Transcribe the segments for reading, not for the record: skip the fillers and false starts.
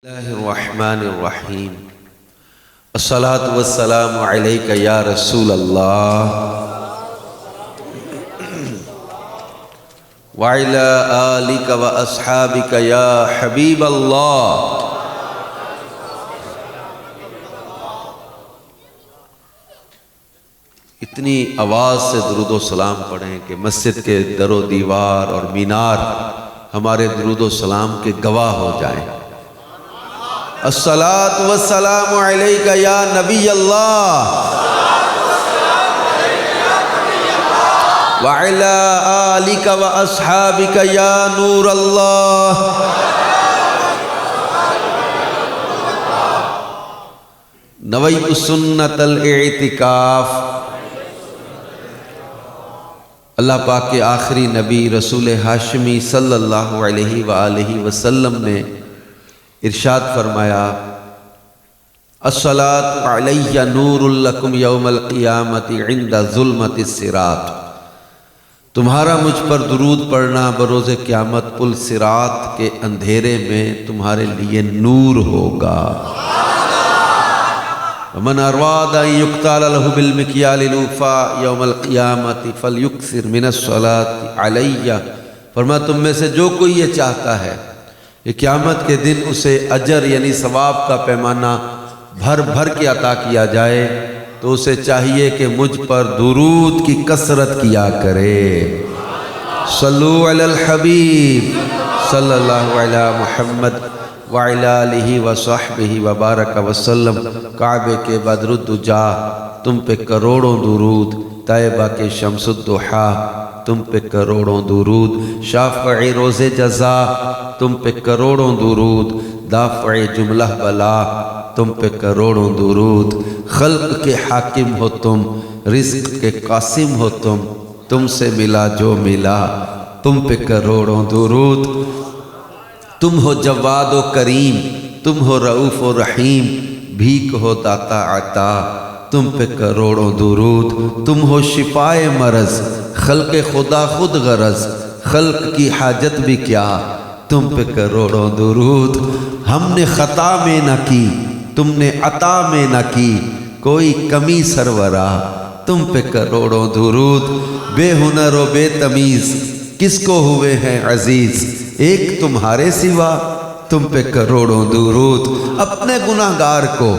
اللہ الرحمن الرحیم الصلاۃ والسلام علیک یا رسول اللہ وعلی آلک و اصحابک یا حبیب اللہ۔ اتنی آواز سے درود و سلام پڑھیں کہ مسجد کے در و دیوار اور مینار ہمارے درود و سلام کے گواہ ہو جائیں۔ الصلاۃ والسلام علیک یا نبی اللہ وعلی آلک و اصحابک یا نور اللہ۔ نویت سنت الاعتکاف۔ اللہ پاک کے آخری نبی رسول ہاشمی صلی اللہ علیہ وآلہ وسلم نے ارشاد فرمایا، الصلاۃ علی نور لکم یوم القیامت عند ظلمت الصراط۔ تمہارا مجھ پر درود پڑھنا بروز قیامت پل صراط کے اندھیرے میں تمہارے لیے نور ہوگا۔ ومن اراد ان یقتال له بالمکیال الوفا یوم القیامت فلیکثر من الصلاۃ علی۔ فرمایا تم میں سے جو کوئی یہ چاہتا ہے کہ قیامت کے دن اسے اجر یعنی ثواب کا پیمانہ بھر بھر کے عطا کیا جائے تو اسے چاہیے کہ مجھ پر درود کی کثرت کیا کرے۔ صلو علی الحبیب صلی اللہ علی محمد وعلی آلہ وصحبہ وبارک وسلم۔ کعبے کے بدر الدجا تم پہ کروڑوں درود، طیبہ کے شمس الضحیٰ تم پہ کروڑوں درود، شافعی روز جزا تم پہ کروڑوں درود، دافع جملہ بلا تم پہ کروڑوں درود، خلق کے حاکم ہو تم، رزق کے قاسم ہو تم سے ملا جو ملا تم پہ کروڑوں درود۔ تم ہو جواد و کریم، تم ہو رؤوف و رحیم، بھیک ہو داتا عطا تم پہ کروڑوں درود۔ تم ہو شفائے مرض، خلق خدا خود غرض، خلق کی حاجت بھی کیا تم پہ کروڑوں درود۔ ہم نے خطا میں نہ کی تم نے عطا میں نہ کی، کوئی کمی سرورا تم پہ کروڑوں درود۔ بے ہنر و بے تمیز کس کو ہوئے ہیں عزیز، ایک تمہارے سوا تم پہ کروڑوں درود۔ اپنے گناہگار کو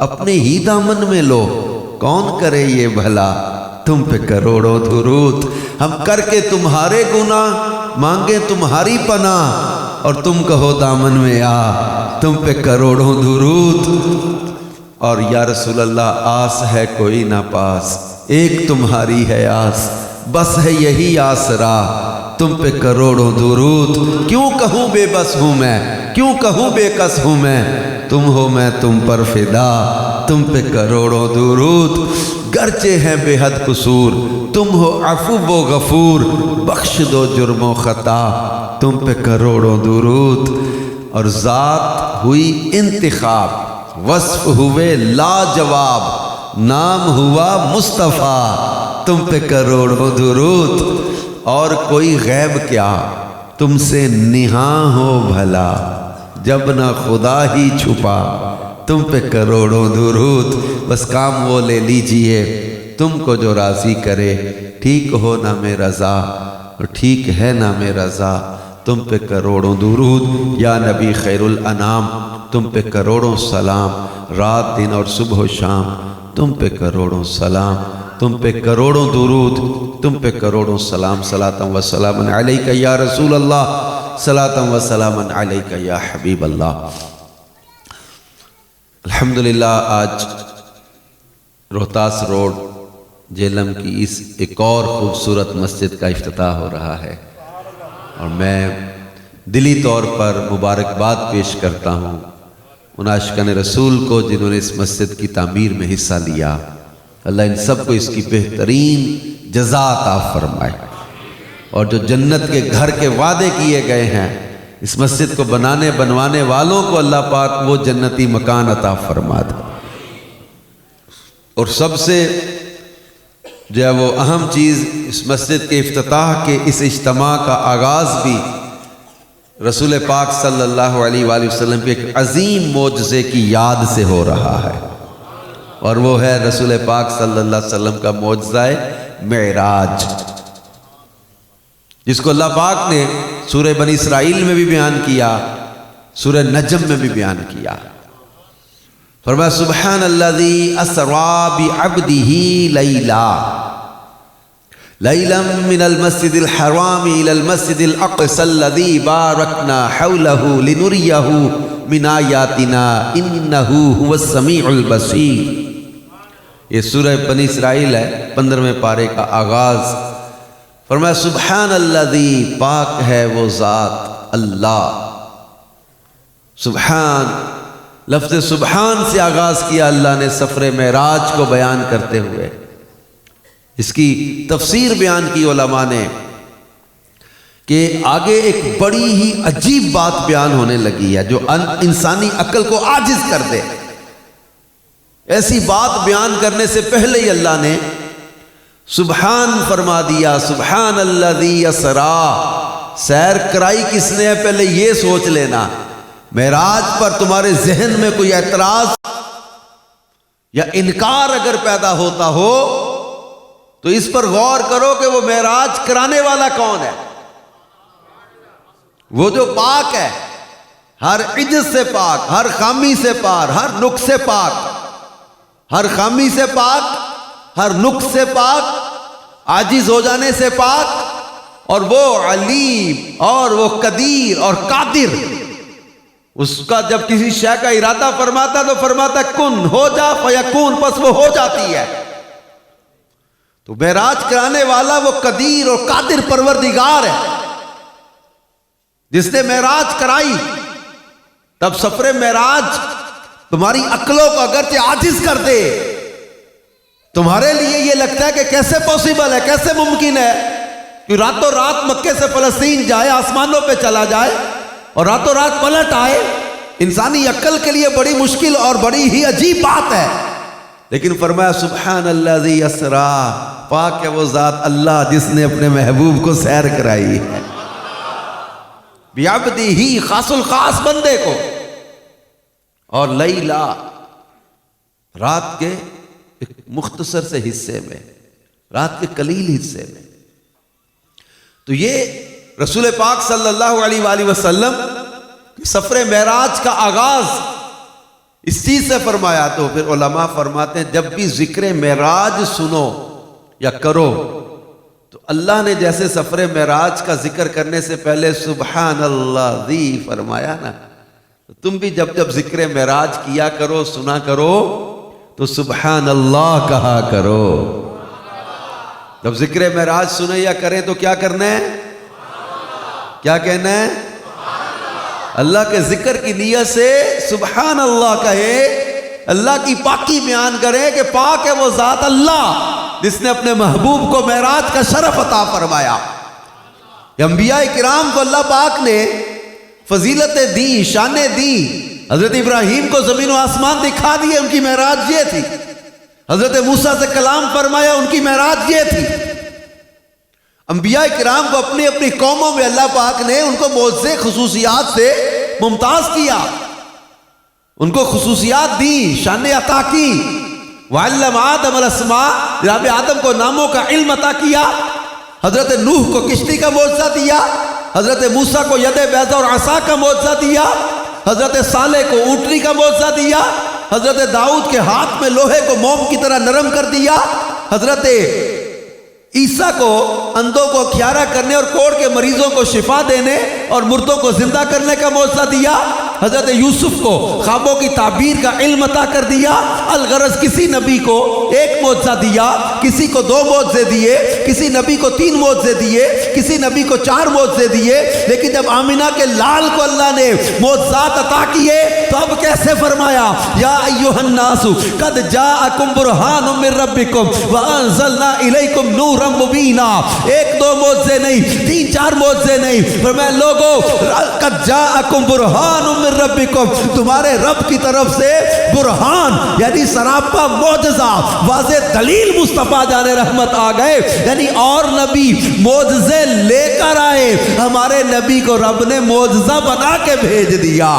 اپنے ہی دامن میں لو، کون کرے یہ بھلا تم پہ کروڑوں درود۔ ہم کر کے تمہارے گناہ مانگے تمہاری پناہ، اور تم کہو دامن میں آ تم پہ کروڑوں درود۔ اور یا رسول اللہ آس ہے کوئی نہ پاس، ایک تمہاری ہے آس، بس ہے یہی آسرا تم پہ کروڑوں درود۔ کیوں کہوں بے بس ہوں میں، کیوں کہوں بے کس ہوں میں، تم ہو میں تم پر فدا تم پہ کروڑوں درود۔ گرچہ ہیں بے حد قصور تم ہو عفو و غفور، بخش دو جرم و خطا تم پہ کروڑوں درود۔ اور ذات ہوئی انتخاب، وصف ہوئے لاجواب، نام ہوا مصطفیٰ تم پہ کروڑوں درود۔ اور کوئی غیب کیا تم سے نہاں ہو بھلا، جب نہ خدا ہی چھپا تم پہ کروڑوں درود۔ بس کام وہ لے لیجئے تم کو جو راضی کرے، ٹھیک ہو نام رضا اور ٹھیک ہے نام رضا تم پہ کروڑوں درود۔ یا نبی خیر الانام تم پہ کروڑوں سلام، رات دن اور صبح و شام تم پہ کروڑوں سلام، تم پہ کروڑوں درود، تم پہ کروڑوں سلام۔ صلاۃ و سلام علیک یا رسول اللہ، صلاۃ و سلام علیک یا حبیب اللہ۔ الحمدللہ آج روہتاس روڈ جہلم کی اس ایک اور خوبصورت مسجد کا افتتاح ہو رہا ہے، اور میں دلی طور پر مبارکباد پیش کرتا ہوں ان عاشقان رسول کو جنہوں نے اس مسجد کی تعمیر میں حصہ لیا۔ اللہ ان سب کو اس کی بہترین جزا عطا فرمائے، اور جو جنت کے گھر کے وعدے کیے گئے ہیں اس مسجد کو بنوانے والوں کو اللہ پاک وہ جنتی مکان عطا فرما دے۔ اور سب سے جو ہے وہ اہم چیز اس مسجد کے افتتاح کے اس اجتماع کا آغاز بھی رسول پاک صلی اللہ علیہ وآلہ وسلم کے ایک عظیم معجزے کی یاد سے ہو رہا ہے، اور وہ ہے رسول پاک صلی اللہ علیہ وسلم کا معجزہ معراج، جس کو اللہ پاک نے سورہ بنی اسرائیل میں بھی بیان کیا، سورہ نجم میں بھی بیان کیا۔ فرمایا سبحان الذی اسری بعبدہ لیلا من المسجد الحرام الى المسجد الاقصى الذي باركنا حوله لنريه من آیاتنا انه هو السمیع البصیر۔ یہ سورہ بنی اسرائیل ہے، 15ویں پارے کا آغاز۔ فرمایا سبحان الذی، پاک ہے وہ ذات اللہ۔ سبحان، لفظ سبحان سے آغاز کیا اللہ نے سفر معراج کو بیان کرتے ہوئے۔ اس کی تفسیر بیان کی علماء نے کہ آگے ایک بڑی ہی عجیب بات بیان ہونے لگی ہے جو انسانی عقل کو عاجز کر دے۔ ایسی بات بیان کرنے سے پہلے ہی اللہ نے سبحان فرما دیا، سبحان الذی اسری۔ سیر کرائی کس نے ہے پہلے یہ سوچ لینا۔ معراج پر تمہارے ذہن میں کوئی اعتراض یا انکار اگر پیدا ہوتا ہو تو اس پر غور کرو کہ وہ معراج کرانے والا کون ہے؟ وہ جو پاک ہے، ہر عجز سے پاک، ہر خامی سے پاک، ہر نقص سے پاک، ہر خامی سے پاک، ہر نقص سے پاک، عاجز ہو جانے سے پاک، اور وہ علیم اور وہ قدیر اور قادر۔ اس کا جب کسی شے کا ارادہ فرماتا تو فرماتا کن، ہو جا فیکون، پس وہ ہو جاتی ہے۔ تو معراج کرانے والا وہ قدیر اور قادر پروردگار ہے جس نے معراج کرائی۔ تب سفر معراج تمہاری عقلوں کو اگرچہ عاجز کر دے، تمہارے لیے یہ لگتا ہے کہ کیسے پوسیبل ہے، کیسے ممکن ہے کہ راتوں رات مکے سے فلسطین جائے، آسمانوں پہ چلا جائے اور راتوں رات پلٹ آئے۔ انسانی عقل کے لیے بڑی مشکل اور بڑی ہی عجیب بات ہے، لیکن فرمایا سبحان الذی اسری، پاک ہے وہ ذات اللہ جس نے اپنے محبوب کو سیر کرائی ہے، بعبدہ، خاص الخاص بندے کو، اور لیلا، رات کے ایک مختصر سے حصے میں، رات کے قلیل حصے میں۔ تو یہ رسول پاک صلی اللہ علیہ وآلہ وسلم سفر معراج کا آغاز اس چیز سے فرمایا۔ تو پھر علماء فرماتے ہیں جب بھی ذکر معراج سنو یا کرو تو اللہ نے جیسے سفر معراج کا ذکر کرنے سے پہلے سبحان اللہ ذی فرمایا نا، تو تم بھی جب جب ذکر معراج کیا کرو، سنا کرو تو سبحان اللہ کہا کرو۔ جب ذکر معراج سنے یا کرے تو کیا کرنا ہے؟ کیا کہنا ہے؟ اللہ کے ذکر کی نیت سے سبحان اللہ کہے، اللہ کی پاکی بیان کرے کہ پاک ہے وہ ذات اللہ جس نے اپنے محبوب کو معراج کا شرف عطا فرمایا۔ انبیاء کرام کو اللہ پاک نے فضیلتیں دی، شانیں دی۔ حضرت ابراہیم کو زمین و آسمان دکھا دیے، ان کی معراج یہ تھی۔ حضرت موسیٰ سے کلام فرمایا، ان کی معراج یہ تھی۔ انبیاء کرام کو اپنی اپنی قوموں میں اللہ پاک نے ان کو معجزے خصوصیات سے ممتاز کیا، ان کو خصوصیات دی، شانیں عطا کی۔ وعلم آدم الاسماء، جناب آدم کو ناموں کا علم عطا کیا۔ حضرت نوح کو کشتی کا معجزہ دیا، حضرت موسیٰ کو ید بیضا اور عصا کا معجزہ دیا، حضرت صالح کو اونٹنی کا معجزہ دیا، حضرت داؤد کے ہاتھ میں لوہے کو موم کی طرح نرم کر دیا، حضرت عیسیٰ کو اندھوں کو کھیارا کرنے اور کوڑ کے مریضوں کو شفا دینے اور مردوں کو زندہ کرنے کا معجزہ دیا، حضرت یوسف کو خوابوں کی تعبیر کا علم عطا کر دیا۔ الغرض کسی نبی کو ایک معجزہ دیا، کسی کو 2 معجزے دیے، کسی نبی کو 3 معجزے دیے، کسی نبی کو 4 معجزے دیے، لیکن جب آمنہ کے لال کو اللہ نے معجزات عطا کیے تو اب کہہ کیسے فرمایا یا ایھا الناس قد جاءکم برہان من ربکم وانزلنا الیکم نورا مبینا. ایک دو معجزے نہیں، تین چار معجزے نہیں، فرمایا لوگو قد جاءکم برہان من ربکم، تمہارے رب کی طرف سے برہان یعنی سراپا معجزہ، واضح دلیل مصطفیٰ جان رحمت آ گئے. یعنی اور نبی معجزے لے کر آئے، ہمارے نبی کو رب نے معجزہ بنا کے بھیج دیا،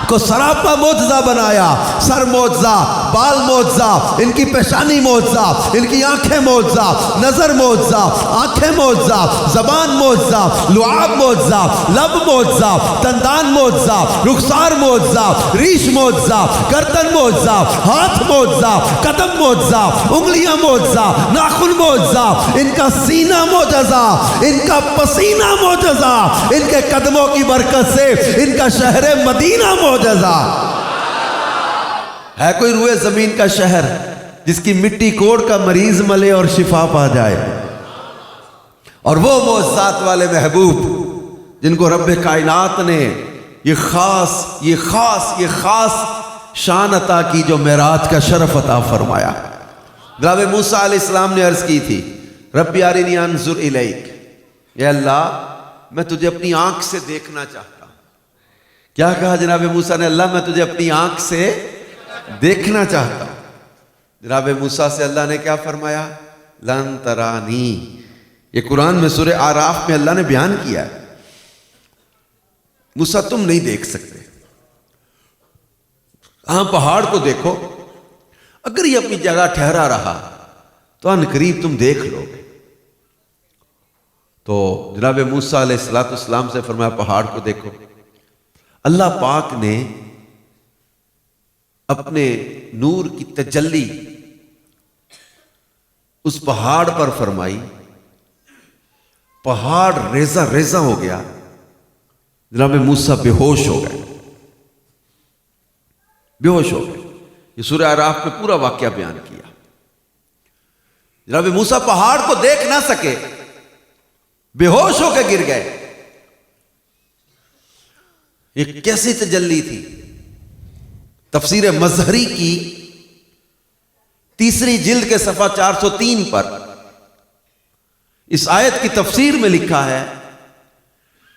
کو سراپا معجزہ بنایا. سر معجزہ، بال معجزہ، ان کی پیشانی معجزہ، ان کی آنکھیں معجزہ، نظر معجزہ، آنکھیں معجزہ، زبان معجزہ، لعاب معجزہ، لب معجزہ، دندان معجزہ، رخسار معجزہ، ریش معجزہ، گردن معجزہ، ہاتھ معجزہ، قدم معجزہ، انگلیاں معجزہ، ناخن معجزہ، ان کا سینہ معجزہ، ان کا پسینہ معجزہ، ان کے قدموں کی برکت سے ان کا شہر مدینہ معجزہ. ہے کوئی روئے زمین کا شہر جس کی مٹی کوڑ کا مریض ملے اور شفا پا جائے؟ اور وہ معجزات والے محبوب جن کو رب کائنات نے یہ خاص شان عطا کی، جو معراج کا شرف عطا فرمایا. جناب موسیٰ علیہ السلام نے عرض کی تھی رب ارنی انظر الیک، اے اللہ میں تجھے اپنی آنکھ سے دیکھنا چاہتا ہوں. کیا کہا جناب موسیٰ نے؟ اللہ میں تجھے اپنی آنکھ سے دیکھنا چاہتا ہوں. جناب موسیٰ سے اللہ نے کیا فرمایا؟ لن ترانی. یہ قرآن میں سورہ اعراف میں اللہ نے بیان کیا ہے، موسیٰ تم نہیں دیکھ سکتے. ہاں پہاڑ کو دیکھو، اگر یہ اپنی جگہ ٹھہرا رہا تو ان قریب تم دیکھ لو گے. تو جناب موسیٰ علیہ السلام سے فرمایا پہاڑ کو دیکھو. اللہ پاک نے اپنے نور کی تجلی اس پہاڑ پر فرمائی، پہاڑ ریزہ ریزہ ہو گیا. جناب موسیٰ بے ہوش ہو گئے، بے ہوش ہو گئے. یہ سورہ اعراف میں پورا واقعہ بیان کیا. جناب موسیٰ پہاڑ کو دیکھ نہ سکے، بے ہوش ہو کے گر گئے. یہ کیسی تجلی تھی؟ تفسیر مظہری کی تیسری جلد کے صفحہ 403 پر اس آیت کی تفسیر میں لکھا ہے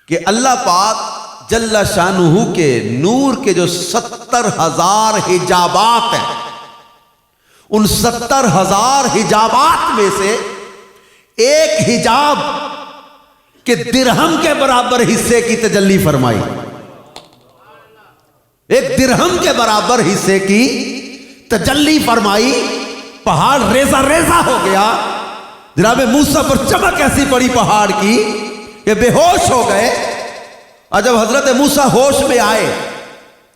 کہ اللہ پاک جل شانہ کے نور کے جو 70,000 حجابات ہیں، ان 70,000 حجابات میں سے ایک حجاب کے درہم کے برابر حصے کی تجلی فرمائی. ایک درہم کے برابر حصے کی تجلی فرمائی. پہاڑ ریزہ ریزہ ہو گیا. جناب موسیٰ پر چمک ایسی پڑی پہاڑ کی کہ بے ہوش ہو گئے. اور جب حضرت موسیٰ ہوش میں آئے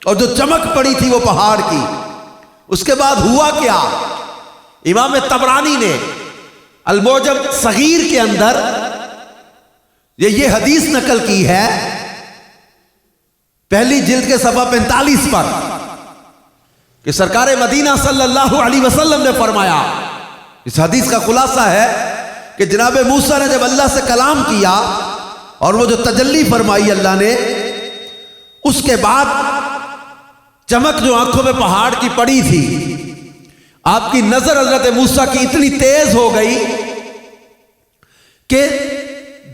اور جو چمک پڑی تھی وہ پہاڑ کی، اس کے بعد ہوا کیا؟ امام طبرانی نے المعجم صغیر کے اندر یہ حدیث نقل کی ہے، پہلی جلد کے صفحہ 45 پر، کہ سرکار مدینہ صلی اللہ علیہ وسلم نے فرمایا. اس حدیث کا خلاصہ ہے کہ جناب موسیٰ نے جب اللہ سے کلام کیا اور وہ جو تجلی فرمائی اللہ نے، اس کے بعد چمک جو آنکھوں میں پہاڑ کی پڑی تھی، آپ کی نظر حضرت موسیٰ کی اتنی تیز ہو گئی کہ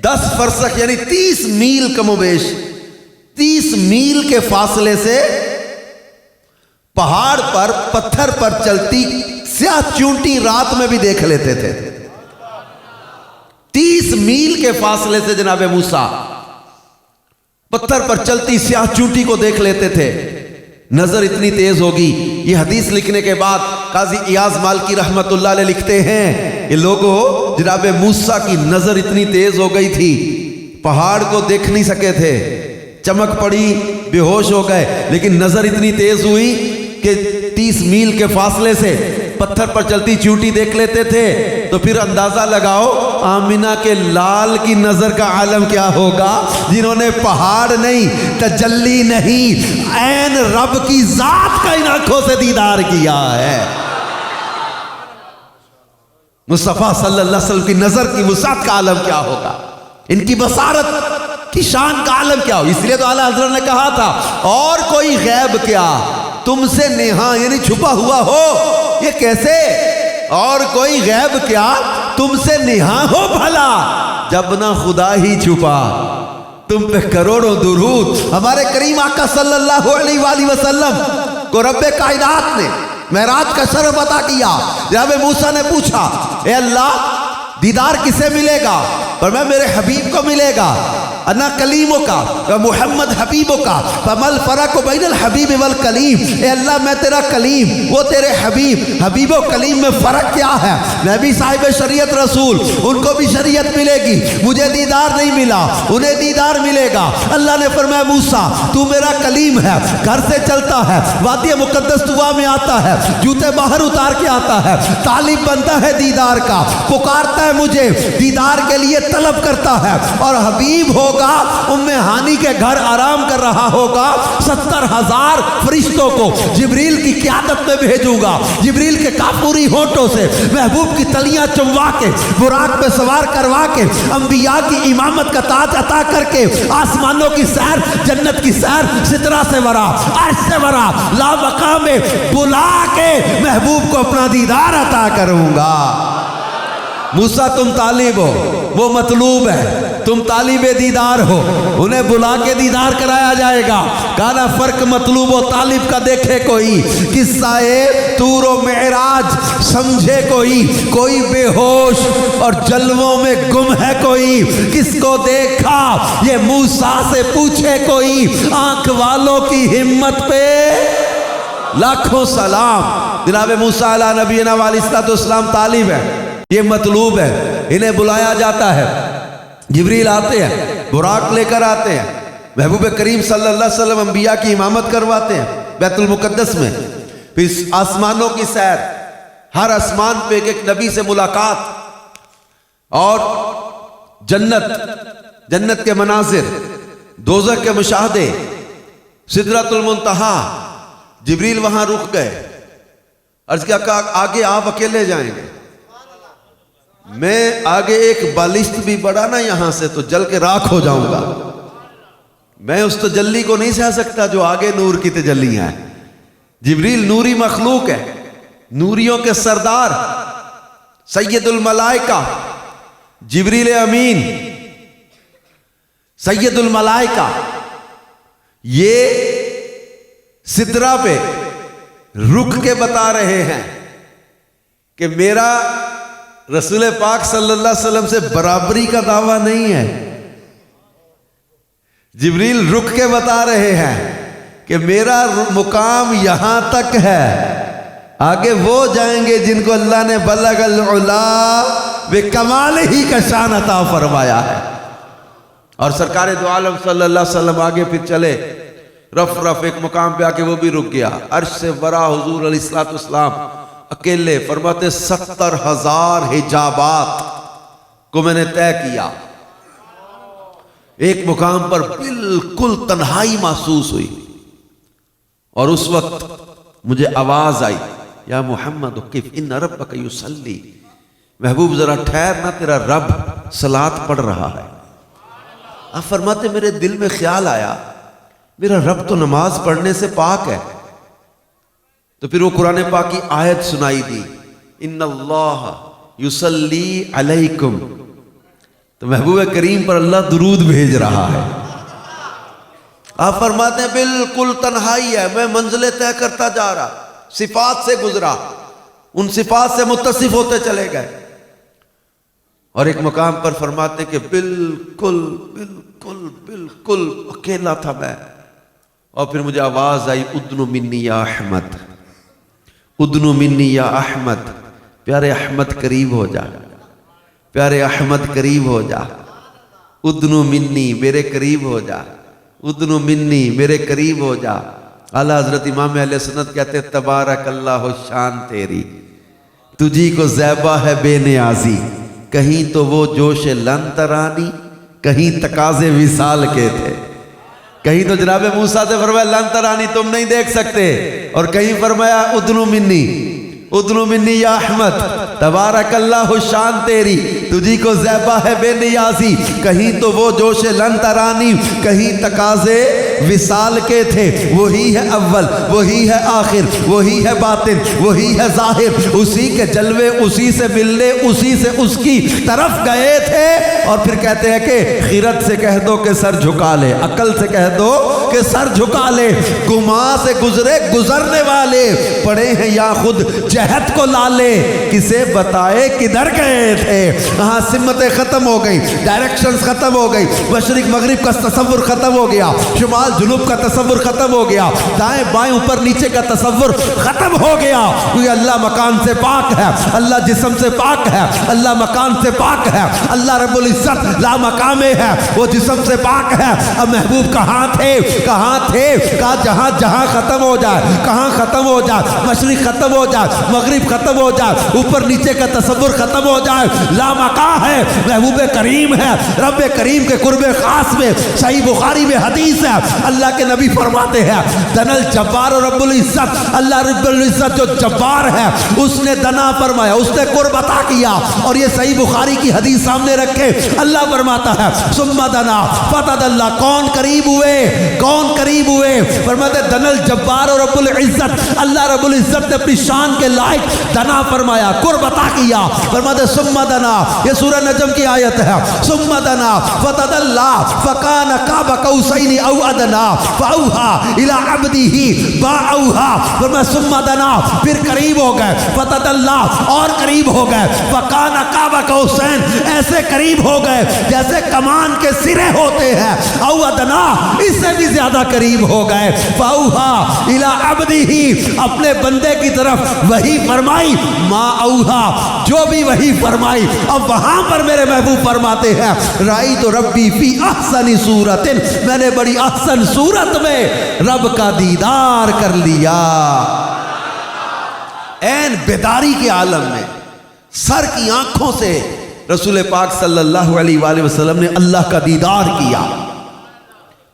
10 فرسخ یعنی 30 میل کم و بیش 30 میل کے فاصلے سے پہاڑ پر پتھر پر چلتی سیاہ چونٹی رات میں بھی دیکھ لیتے تھے. 30 میل کے فاصلے سے جناب موسیٰ پتھر پر چلتی سیاہ چونٹی کو دیکھ لیتے تھے. نظر اتنی تیز ہوگی. یہ حدیث لکھنے کے بعد قاضی ایاز مالکی رحمت اللہ علیہ لکھتے ہیں کہ لوگوں جناب موسیٰ کی نظر اتنی تیز ہو گئی تھی، پہاڑ کو دیکھ نہیں سکے تھے. چمک پڑی، بے ہوش ہو گئے، لیکن نظر اتنی تیز ہوئی کہ 30 میل کے فاصلے سے پتھر پر چلتی چونٹی دیکھ لیتے تھے. تو پھر اندازہ لگاؤ آمنہ کے لال کی نظر کا عالم کیا ہوگا، جنہوں نے پہاڑ نہیں، تجلی نہیں، عین رب کی ذات کا ان آنکھوں سے دیدار کیا ہے. مصطفیٰ صلی اللہ علیہ وسلم کی نظر کی وسعت کا عالم کیا ہوگا، ان کی بصارت کی شان کا عالم کیا ہو. اس لیے تو اعلیٰ حضرت نے کہا تھا اور کوئی غیب کیا تم سے نہاں یعنی چھپا ہوا ہو. یہ کیسے؟ اور کوئی غیب کیا تم سے نہاں ہو بھلا جب نہ خدا ہی چھپا. تم پہ کروڑوں درود. ہمارے کریم آقا صلی اللہ علیہ وآلہ وسلم کو رب کائنات نے معراج کا شرف عطا کیا. جناب موسیٰ نے پوچھا اے اللہ دیدار کسے ملے گا؟ فرمایا میرے حبیب کو ملے گا. انا کلیموں کا محمد حبیبوں کا فمل فرق بین الحبیب والکلیم. اے اللہ میں تیرا کلیم وہ تیرے حبیب. حبیب و کلیم میں فرق کیا ہے؟ میں بھی صاحب شریعت رسول ان کو بھی شریعت ملے گی. مجھے دیدار نہیں ملا انہیں دیدار ملے گا. اللہ نے فرمایا موسیٰ تو میرا کلیم ہے گھر سے چلتا ہے وادی مقدس طوا میں آتا ہے جوتے باہر اتار کے آتا ہے طالب بنتا ہے دیدار کا پکارتا ہے مجھے دیدار کے لیے طلب کرتا ہے. اور حبیب ہو ام ہانی کے گھر آرام کر رہا ہوگا 70,000 فرشتوں کو جبریل کی قیادت میں بھیجوں گا. جبریل کے کافوری ہونٹوں سے محبوب کی تلیاں چموا کے براق پہ سوار کروا کے انبیاء کی امامت کا تاج عطا کر کے آسمانوں کی سیر جنت کی سیر سدرہ سے ورا عرش سے ورا لا مقام میں بلا کے محبوب کو اپنا دیدار عطا کروں گا. موسیٰ تم طالب ہو وہ مطلوب ہے. تم طالب دیدار ہو انہیں بلا کے دیدار کرایا جائے گا. کہنا فرق مطلوب و طالب کا دیکھے کوئی. قصہ طور و معراج سمجھے کوئی بے ہوش اور جلووں میں گم ہے کوئی. کس کو دیکھا یہ موسیٰ سے پوچھے کوئی. آنکھ والوں کی ہمت پہ لاکھوں سلام. جناب موسیٰ علیہ نبینا علیہ السلام طالب ہے یہ مطلوب ہے. انہیں بلایا جاتا ہے جبریل آتے ہیں براق لے کر آتے ہیں محبوب کریم صلی اللہ علیہ وسلم انبیاء کی امامت کرواتے ہیں بیت المقدس میں. پھر آسمانوں کی سیر ہر آسمان پہ ایک نبی سے ملاقات اور جنت کے مناظر دوزخ کے مشاہدے سدرۃ المنتہا. جبریل وہاں رک گئے. عرض کیا کہا آگے آپ اکیلے جائیں گے میں آگے ایک بالشت بھی بڑھا نا یہاں سے تو جل کے راکھ ہو جاؤں گا. میں اس تجلی کو نہیں سہ سکتا جو آگے نور کی تجلیاں ہیں. جبریل نوری مخلوق ہے نوریوں کے سردار سید الملائکہ جبریل امین سید الملائکہ. یہ سدرہ پہ رک کے بتا رہے ہیں کہ میرا رسول پاک صلی اللہ علیہ وسلم سے برابری کا دعویٰ نہیں ہے. جبریل رک کے بتا رہے ہیں کہ میرا مقام یہاں تک ہے آگے وہ جائیں گے جن کو اللہ نے بلغ العلا بکمال ہی کا شان عطا فرمایا ہے. اور سرکار دو عالم صلی اللہ علیہ وسلم آگے پھر چلے رف ایک مقام پہ آ کے وہ بھی رک گیا. عرش سے ورا حضور علیہ السلام اکیلے. فرماتے 70,000 حجابات کو میں نے طے کیا. ایک مقام پر بالکل تنہائی محسوس ہوئی اور اس وقت مجھے آواز آئی یا محمد وقف ان ربک یصلی. محبوب ذرا ٹھہر نہ تیرا رب صلاۃ پڑھ رہا ہے. آپ فرماتے میرے دل میں خیال آیا میرا رب تو نماز پڑھنے سے پاک ہے. تو پھر وہ قرآن پاک کی آیت سنائی دی ان اللہ یصلی علیکم. تو محبوب کریم پر اللہ درود بھیج رہا ہے. آپ فرماتے ہیں بالکل تنہائی ہے میں منزلیں طے کرتا جا رہا صفات سے گزرا ان صفات سے متصف ہوتے چلے گئے اور ایک مقام پر فرماتے کہ بالکل بالکل بالکل اکیلا تھا میں. اور پھر مجھے آواز آئی ادنو منی یا احمد ادنو منی یا احمد. پیارے احمد قریب ہو جا پیارے احمد قریب ہو جا. ادنو منی میرے قریب ہو جا ادنو منی میرے قریب ہو جا. اعلیٰ حضرت امام اہل سنت کہتے تبارک اللہ شان تیری تجھی کو زیبا ہے بے نیازی. کہیں تو وہ جوش لن ترانی کہیں تقاضے وصال کے تھے. کہیں تو جناب موسیٰ سے فرمایا لن ترانی تم نہیں دیکھ سکتے اور کہیں فرمایا ادنو منی ادنو منی یا احمد تبارک اللہ شان تیری، تجھی کو زیبا ہے بے نیازی، کہیں تو وہ جوش لن ترانی، کہیں تقاضے وصال کے تھے، وہی ہے اول وہی ہے آخر وہی ہے باطن وہی ہے ظاہر، اسی کے جلوے اسی سے ملنے اسی سے اس کی طرف گئے تھے۔ اور پھر کہتے ہیں کہ خیرت سے کہہ دو کہ سر جھکا لے، عقل سے کہہ دو کہ سر جھکا لے، گما سے گزرے گزرنے والے پڑے ہیں یا خود جہت کو لالے، کسے بتائے کدھر گئے تھے۔ کہاں سمتیں ختم ہو گئی، ڈائریکشنز ختم ہو گئی، مشرق مغرب کا تصور ختم ہو گیا، شمال جنوب کا تصور ختم ہو گیا، دائیں بائیں اوپر نیچے کا تصور ختم ہو گیا، کیونکہ اللہ مکان سے پاک ہے، اللہ جسم سے پاک ہے، اللہ مکان سے پاک ہے، اللہ رب العزت لا مقام ہے، وہ جسم سے پاک ہے۔ اب محبوب کہاں تھے کہاں تھے، کہا جہاں جہاں ختم ہو جائے، کہاں ختم ہو جائے، مشرق ختم ہو جائے مغرب ختم ہو جائے، اوپر نیچے کا تصور ختم ہو جائے، لا مقام ہے، محبوب کریم ہے۔ رب کریم کے قرب خاص میں صحیح بخاری میں حدیث ہے، اللہ کے نبی فرماتے ہیں دنل جبار رب العزت، اللہ رب العزت جو جبار ہے اس نے دنا فرمایا، اس نے قرب عطا کیا، اور یہ صحیح بخاری کی حدیث سامنے رکھے، اللہ فرماتا ہے ثم دنا فتدلی، کون قریب ہوئے کون قریب ہوئے، فرماتے دنل جبار رب العزت، اللہ رب العزت نے اپنی شان کے لائق دنا فرمایا، قرب عطا کیا، فرماتے ثم دنا، یہ سورہ نجم کی آیت ہے، ثم دنا فتدلی فکان قاب قوسین او ادنا فاوحى الى عبده ما اوحى، فرمایا ثم دنا، پھر قریب ہو گئے، فتدلی اور قریب ہو گئے، فکان قاب قوسین، ایسے قریب ہو گئے جیسے کمان کے سرے ہوتے ہیں، او ادنا، اس سے بھی زیادہ قریب ہو گئے، فاوحى الى عبده، اپنے بندے کی طرف وحی فرمائی، ما اوحى، جو بھی وحی فرمائی۔ اب وہاں پر میرے محبوب فرماتے ہیں رأیت ربی فی احسن صورت، میں نے بڑی احسن صورت میں رب کا دیدار کر لیا، این بیداری کے عالم میں سر کی آنکھوں سے رسول پاک صلی اللہ علیہ وآلہ وسلم نے اللہ کا دیدار کیا۔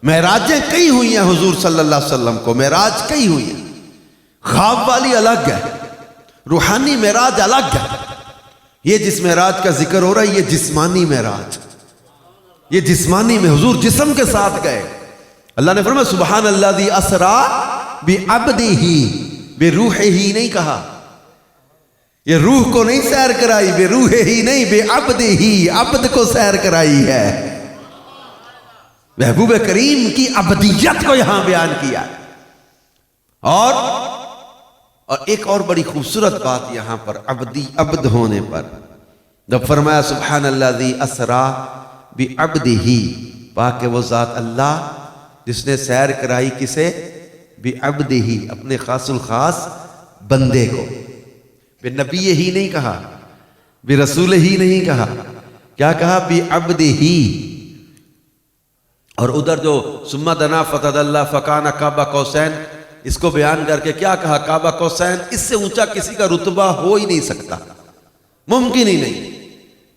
معراجیں کئی ہوئی ہیں حضور صلی اللہ علیہ وسلم کو، معراج کئی ہوئی ہیں، خواب والی الگ ہے، روحانی معراج الگ ہے۔ یہ جس معراج کا ذکر ہو رہا ہے یہ جسمانی معراج، یہ جسمانی میں حضور جسم کے ساتھ گئے۔ اللہ نے فرمایا سبحان الذی اسری بعبدہ، بروحہ ہی نہیں کہا، یہ روح کو نہیں سیر کرائی، بروحہ ہی نہیں، بعبدہ ہی، عبد کو سیر کرائی ہے۔ محبوب کریم کی عبدیت کو یہاں بیان کیا ہے۔ اور ایک اور بڑی خوبصورت بات یہاں پر عبد ہونے پر، جب فرمایا سبحان الذی اسری بعبدہ، پاک وہ ذات اللہ جس نے سیر کرائی کسے، بعبدہ، اپنے خاص الخاص بندے کو، بے نبی ہی نہیں کہا، بے رسول ہی نہیں کہا، کیا کہا، بعبدہ۔ اور ادھر جو ثم دنا فتدلی فکان قاب قوسین، اس کو بیان کر کے کیا کہا، قاب قوسین، اس سے اونچا کسی کا رتبہ ہو ہی نہیں سکتا، ممکن ہی نہیں،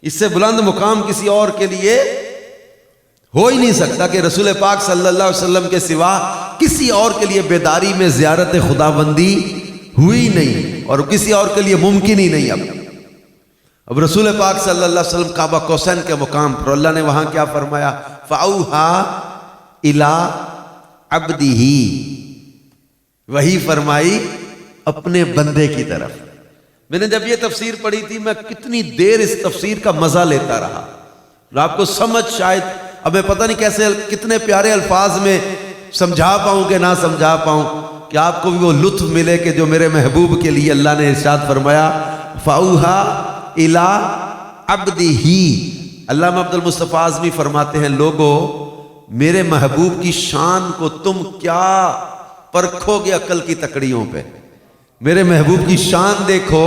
اس سے بلند مقام کسی اور کے لیے ہو ہی نہیں سکتا کہ رسول پاک صلی اللہ علیہ وسلم کے سوا کسی اور کے لیے بیداری میں زیارت خدا بندی ہوئی نہیں، اور کسی اور کے لیے ممکن ہی نہیں۔ اب رسول پاک صلی اللہ علیہ وسلم قاب قوسین کے مقام پر اللہ نے وہاں کیا فرمایا، فَأَوْحَى إِلَىٰ عَبْدِهِ، وہی فرمائی اپنے بندے کی طرف۔ میں نے جب یہ تفسیر پڑھی تھی میں کتنی دیر اس تفسیر کا مزہ لیتا رہا، اور آپ کو سمجھ شاید اب میں پتہ نہیں کیسے کتنے پیارے الفاظ میں سمجھا پاؤں کہ نہ سمجھا پاؤں کہ آپ کو بھی وہ لطف ملے کہ جو میرے محبوب کے لیے اللہ نے ارشاد فرمایا فَأَوْحَى إِلَىٰ عَبْدِهِ۔ علامہ عبد المصطفیٰ اعظمی فرماتے ہیں لوگو میرے محبوب کی شان کو تم کیا پرکھو گے عقل کی تکڑیوں پہ، میرے محبوب کی شان دیکھو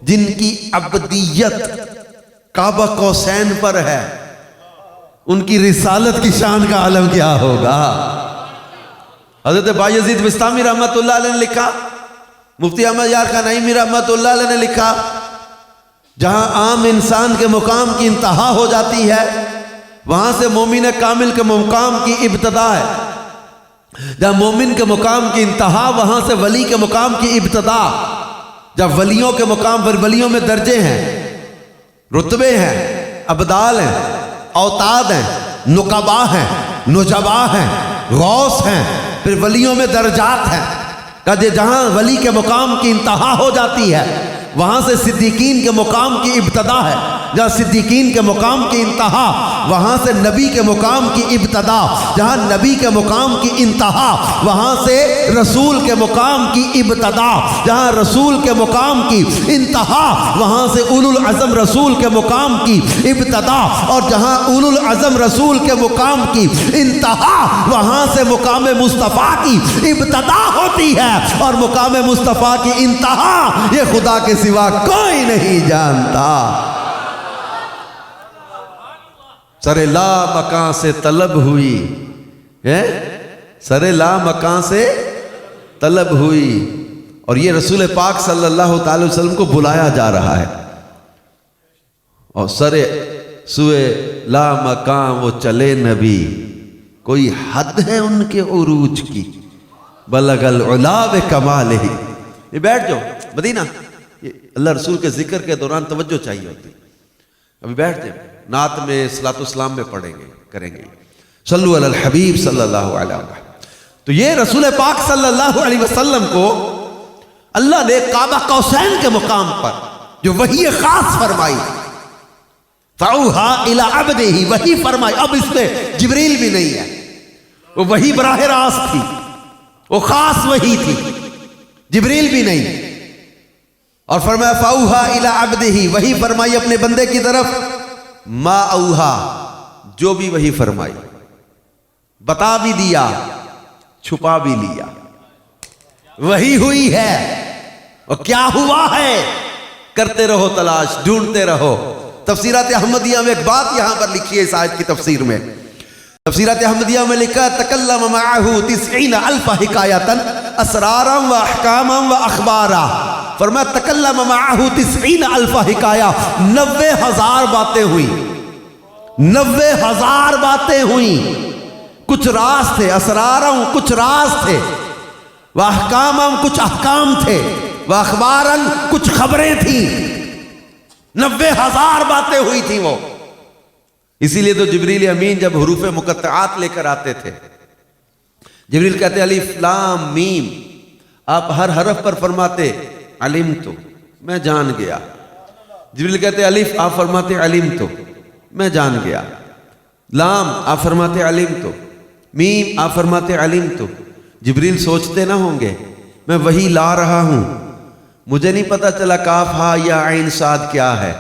جن کی عبدیت قاب قوسین پر ہے، ان کی رسالت کی شان کا عالم کیا ہوگا۔ حضرت بایزید بستامی رحمت اللہ علیہ نے لکھا، مفتی احمد یار خان نعیمی رحمت اللہ علیہ نے لکھا، جہاں عام انسان کے مقام کی انتہا ہو جاتی ہے وہاں سے مومن کامل کے مقام کی ابتدا ہے، جہاں مومن کے مقام کی انتہا وہاں سے ولی کے مقام کی ابتدا، جب ولیوں کے مقام پر ولیوں میں درجے ہیں، رتبے ہیں، ابدال ہیں، اوتاد ہیں، نقبا ہیں، نجبا ہیں، غوث ہیں، پھر ولیوں میں درجات ہیں کہ جہاں ولی کے مقام کی انتہا ہو جاتی ہے وہاں سے صدیقین کے مقام کی ابتدا ہے، جہاں صدیقین کے مقام کی انتہا وہاں سے نبی کے مقام کی ابتدا، جہاں نبی کے مقام کی انتہا وہاں سے رسول کے مقام کی ابتدا، جہاں رسول کے مقام کی انتہا وہاں سے اولو العزم رسول کے مقام کی ابتدا، اور جہاں اولو العزم رسول کے مقام کی انتہا وہاں سے مقام مصطفیٰ کی ابتدا ہوتی ہے، اور مقام مصطفیٰ کی انتہا یہ خدا کے سوا کوئی نہیں جانتا۔ سر لا مکان سے طلب ہوئی ہے، سر لا مکان سے طلب ہوئی، اور یہ رسول پاک صلی اللہ تعالی وسلم کو بلایا جا رہا ہے، اور سر سوئے لا مکان وہ چلے نبی، کوئی حد ہے ان کے عروج کی، بلغ العلا بکمالہ۔ یہ بیٹھ جاؤ مدینہ، یہ اللہ رسول کے ذکر کے دوران توجہ چاہیے ہوتی، ابھی بیٹھ جائیں، نعت میں صلاۃ والسلام میں پڑھیں گے، کریں گے، صلو علی الحبیب صلی اللہ علیہ وسلم۔ تو یہ رسول پاک صلی اللہ علیہ وسلم کو اللہ نے کعبہ قوسین کے مقام پر جو وحی خاص فرمائی، فَأَوْحَىٰ إِلَىٰ عَبْدِهِ، وحی فرمائی، اب اس میں جبریل بھی نہیں ہے، وہ وحی براہ راست تھی، وہ خاص وحی تھی، جبریل بھی نہیں، اور فرمایا فَأَوْحَىٰ إِلَىٰ عَبْدِهِ، وحی فرمائی اپنے بندے کی طرف، ما اوہا، جو بھی وحی فرمائی، بتا بھی دیا، چھپا بھی لیا، وحی ہوئی ہے، اور کیا ہوا ہے کرتے رہو تلاش، ڈھونڈتے رہو۔ تفسیرات احمدیہ میں ایک بات یہاں پر لکھی ہے، اس آیت کی تفسیر میں، تفسیرات احمدیہ میں لکھا تکلم معاہو 90,000 حکایتاً اسرارا و احکاما و اخبارا، فرمایا تکلم معاہو 90,000 حکایہ، 90,000 باتیں ہوئی، 90,000 باتیں ہوئیں، کچھ راز تھے، اسرارا کچھ راز تھے، و احکاما کچھ احکام تھے، و اخبارا کچھ خبریں تھیں، 90,000 باتیں ہوئی تھیں وہ۔ اسی لیے تو جبریل امین جب حروف مقطعات لے کر آتے تھے، جبریل کہتے الف لام میم، آپ ہر حرف پر فرماتے علمتو، میں جان گیا۔ جبریل کہتے الف، آپ فرماتے علمتو، میں جان گیا۔ لام، آپ فرماتے علمتو۔ میم، آپ فرماتے علمتو۔ جبریل سوچتے نہ ہوں گے میں وہی لا رہا ہوں، مجھے نہیں پتا چلا کاف ہا یا عین صاد کیا ہے،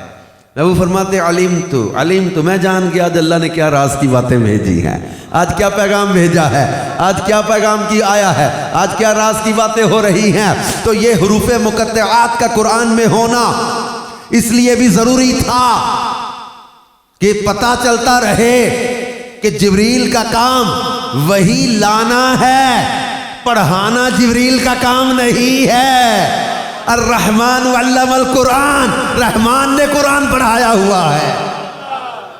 میں وہ فرماتے علمتو، علمتو، میں جان گیا آج اللہ نے کیا راز کی باتیں بھیجی ہیں، آج کیا پیغام بھیجا ہے، آج کیا پیغام کی آیا ہے، آج کیا راز کی باتیں ہو رہی ہیں۔ تو یہ حروف مقطعات کا قرآن میں ہونا اس لیے بھی ضروری تھا کہ پتہ چلتا رہے کہ جبریل کا کام وہی لانا ہے، پڑھانا جبریل کا کام نہیں ہے۔ الرحمن علم القرآن، رحمان نے قرآن پڑھایا ہوا ہے،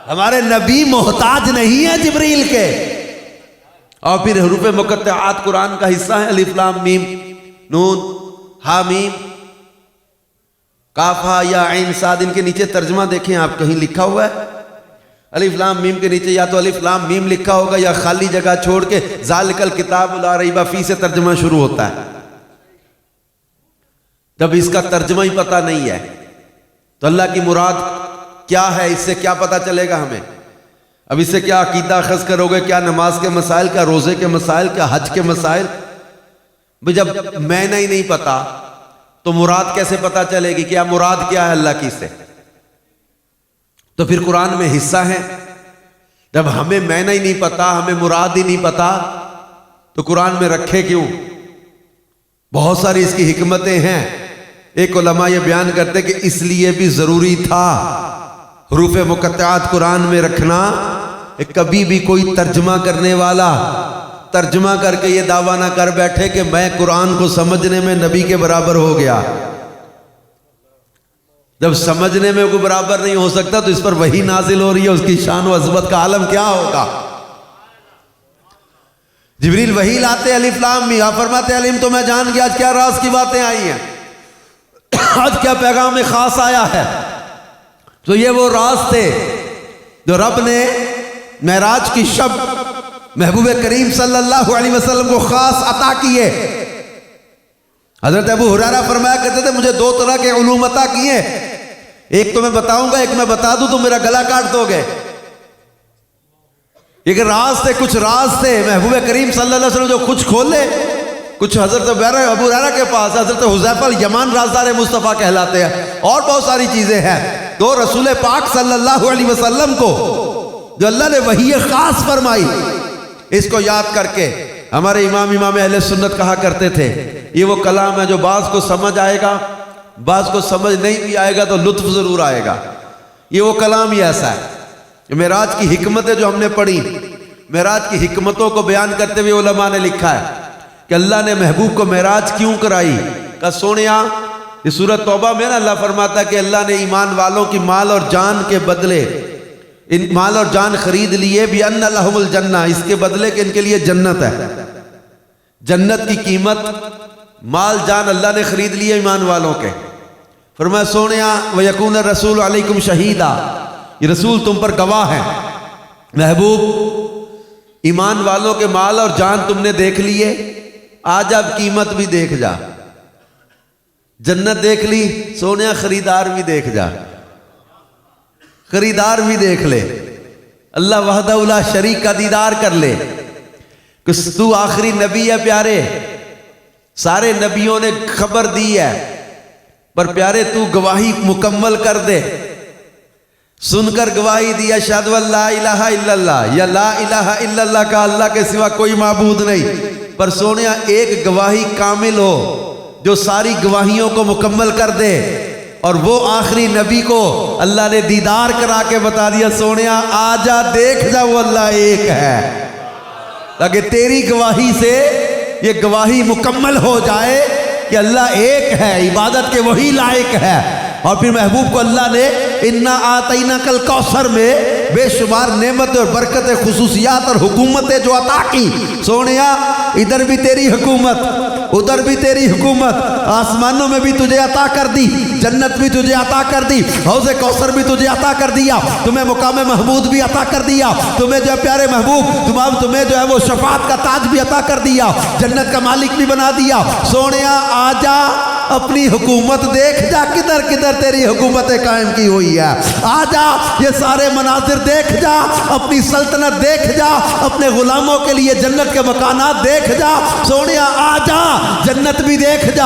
ہمارے نبی محتاج نہیں ہے جبریل کے۔ اور پھر حروف مقطعات قرآن کا حصہ ہے، الف لام میم نون ہا میم کاف ہا یا عین صاد، ان کے نیچے ترجمہ دیکھیں آپ، کہیں لکھا ہوا ہے الف لام میم کے نیچے یا تو الف لام میم لکھا ہوگا یا خالی جگہ چھوڑ کے ذالک الکتاب لا ریب فیہ سے ترجمہ شروع ہوتا ہے۔ جب اس کا ترجمہ ہی پتہ نہیں ہے تو اللہ کی مراد کیا ہے، اس سے کیا پتہ چلے گا ہمیں؟ اب اس سے کیا عقیدہ اخذ کرو گے، کیا نماز کے مسائل، کیا روزے کے مسائل، کیا حج کے مسائل؟ جب میں نہیں پتا تو مراد کیسے پتہ چلے گی، کیا مراد کیا ہے اللہ کی سے؟ تو پھر قرآن میں حصہ ہے، جب ہمیں میں نہیں پتا، ہمیں مراد ہی نہیں پتا تو قرآن میں رکھے کیوں؟ بہت ساری اس کی حکمتیں ہیں۔ ایک علماء یہ بیان کرتے کہ اس لیے بھی ضروری تھا حروف مقطعات قرآن میں رکھنا، کبھی بھی کوئی ترجمہ کرنے والا ترجمہ کر کے یہ دعویٰ نہ کر بیٹھے کہ میں قرآن کو سمجھنے میں نبی کے برابر ہو گیا۔ جب سمجھنے میں کوئی برابر نہیں ہو سکتا تو اس پر وحی نازل ہو رہی ہے، اس کی شان و عظمت کا عالم کیا ہوگا؟ جبریل وحی لاتے الف لام میم، آپ فرماتے علم تو میں جان گیا آج کیا راز کی باتیں آئی ہیں۔ آج کیا پیغام خاص آیا ہے؟ تو یہ وہ راز تھے جو رب نے معراج کی شب محبوب کریم صلی اللہ علیہ وسلم کو خاص عطا کیے۔ حضرت ابو ہریرہ فرمایا کرتے تھے مجھے 2 طرح کے علوم عطا کیے، ایک تو میں بتاؤں گا، ایک میں بتا دوں تو میرا گلا کاٹ دو گے۔ ایک راز تھے، کچھ راز تھے محبوب کریم صلی اللہ علیہ وسلم جو کچھ کھولے، کچھ حضرت ابو ہریرہ کے پاس، حضرت حذیفہ الیمان رازدار مصطفیٰ کہلاتے ہیں، اور بہت ساری چیزیں ہیں۔ تو رسول پاک صلی اللہ علیہ وسلم کو جو اللہ نے وحی خاص فرمائی، اس کو یاد کر کے ہمارے امام اہل سنت کہا کرتے تھے یہ وہ کلام ہے جو بعض کو سمجھ آئے گا، بعض کو سمجھ نہیں بھی آئے گا تو لطف ضرور آئے گا۔ یہ وہ کلام ہی ایسا ہے۔ معراج کی حکمتیں جو ہم نے پڑھی، معراج کی حکمتوں کو بیان کرتے ہوئے علماء نے لکھا ہے کہ اللہ نے محبوب کو معراج کیوں کرائی؟ کہ سونیا یہ سورۃ توبہ میں نا اللہ فرماتا ہے کہ اللہ نے ایمان والوں کی مال اور جان کے بدلے، ان مال اور جان خرید لیے بِأَنَّ لَهُمُ الْجَنَّةِ، اس کے بدلے کہ ان کے لیے جنت ہے۔ جنت کی قیمت مال جان اللہ نے خرید لیے ایمان والوں کے۔ فرمایا سونیا وَيَكُونَ الرَّسُولُ عَلَيْكُمْ شَهِيدًا، یہ رسول تم پر گواہ ہیں۔ محبوب ایمان والوں کے مال اور جان تم نے دیکھ لیے، آج اب قیمت بھی دیکھ جا۔ جنت دیکھ لی، سونیا خریدار بھی دیکھ جا، خریدار بھی دیکھ لے۔ اللہ وحدہ لا شریک کا دیدار کر لے کہ تو آخری نبی ہے پیارے، سارے نبیوں نے خبر دی ہے، پر پیارے تو گواہی مکمل کر دے۔ سن کر گواہی دی اشہد ان لا الہ الا اللہ، یا لا الہ الا اللہ کا اللہ کے سوا کوئی معبود نہیں، پر سونیا ایک گواہی کامل ہو جو ساری گواہیوں کو مکمل کر دے، اور وہ آخری نبی کو اللہ نے دیدار کرا کے بتا دیا سونیا آجا دیکھ جا وہ اللہ ایک ہے، تاکہ تیری گواہی سے یہ گواہی مکمل ہو جائے کہ اللہ ایک ہے، عبادت کے وہی لائق ہے۔ اور پھر محبوب کو اللہ نے اِنَّا آتَيْنَاكَ الْكَوْثَرَ میں بے شمار نعمت اور برکت، خصوصیات اور حکومتیں جو عطا کی۔ سونیا ادھر بھی تیری حکومت، ادھر بھی تیری حکومت، آسمانوں میں بھی تجھے عطا کر دی، جنت بھی تجھے عطا کر دی، حوض کوثر بھی تجھے عطا کر دیا، تمہیں مقام محمود بھی عطا کر دیا، تمہیں جو ہے پیارے محبوب تمہیں جو ہے وہ شفاعت کا تاج بھی عطا کر دیا، جنت کا مالک بھی بنا دیا۔ سونیا آجا اپنی حکومت دیکھ جا، کدھر کدھر تیری حکومتیں قائم کی ہوئی ہے، آجا یہ سارے مناظر دیکھ جا، اپنی سلطنت دیکھ جا، اپنے غلاموں کے لیے جنت کے مکانات دیکھ جا۔ سونیا آجا جنت بھی دیکھ جا،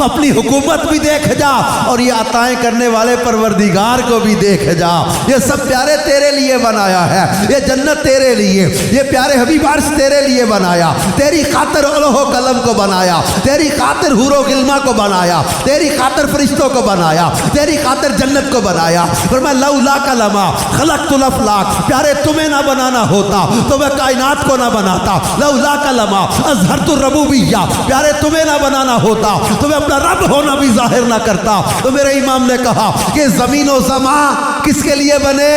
اپنی حکومت بھی دیکھ جا، اور یہ عطائیں کرنے والے پروردگار کو بھی دیکھ جا۔ یہ سب پیارے تیرے لیے بنایا ہے، یہ جنت تیرے لیے، یہ پیارے حبیب عرش تیرے لیے بنایا، تیری خاطر لوح و قلم کو بنایا، تیری خاطر حور و غلماں کو بنایا، تیری خاطر فرشتوں کو بنایا، تیری خاطر جنت کو بنایا۔ فرمایا لولاک لما خلقت الافلاک، پیارے تمہیں نہ بنانا ہوتا تو میں کائنات کو نہ بناتا۔ لولاک لما اظہرت الربوبیہ، پیارے تمہیں نہ بنانا ہوتا تو میں اپنا رب ہونا بھی ظاہر نہ کرتا۔ تو میرے امام نے کہا کہ زمین و زمان کس کے لیے بنے؟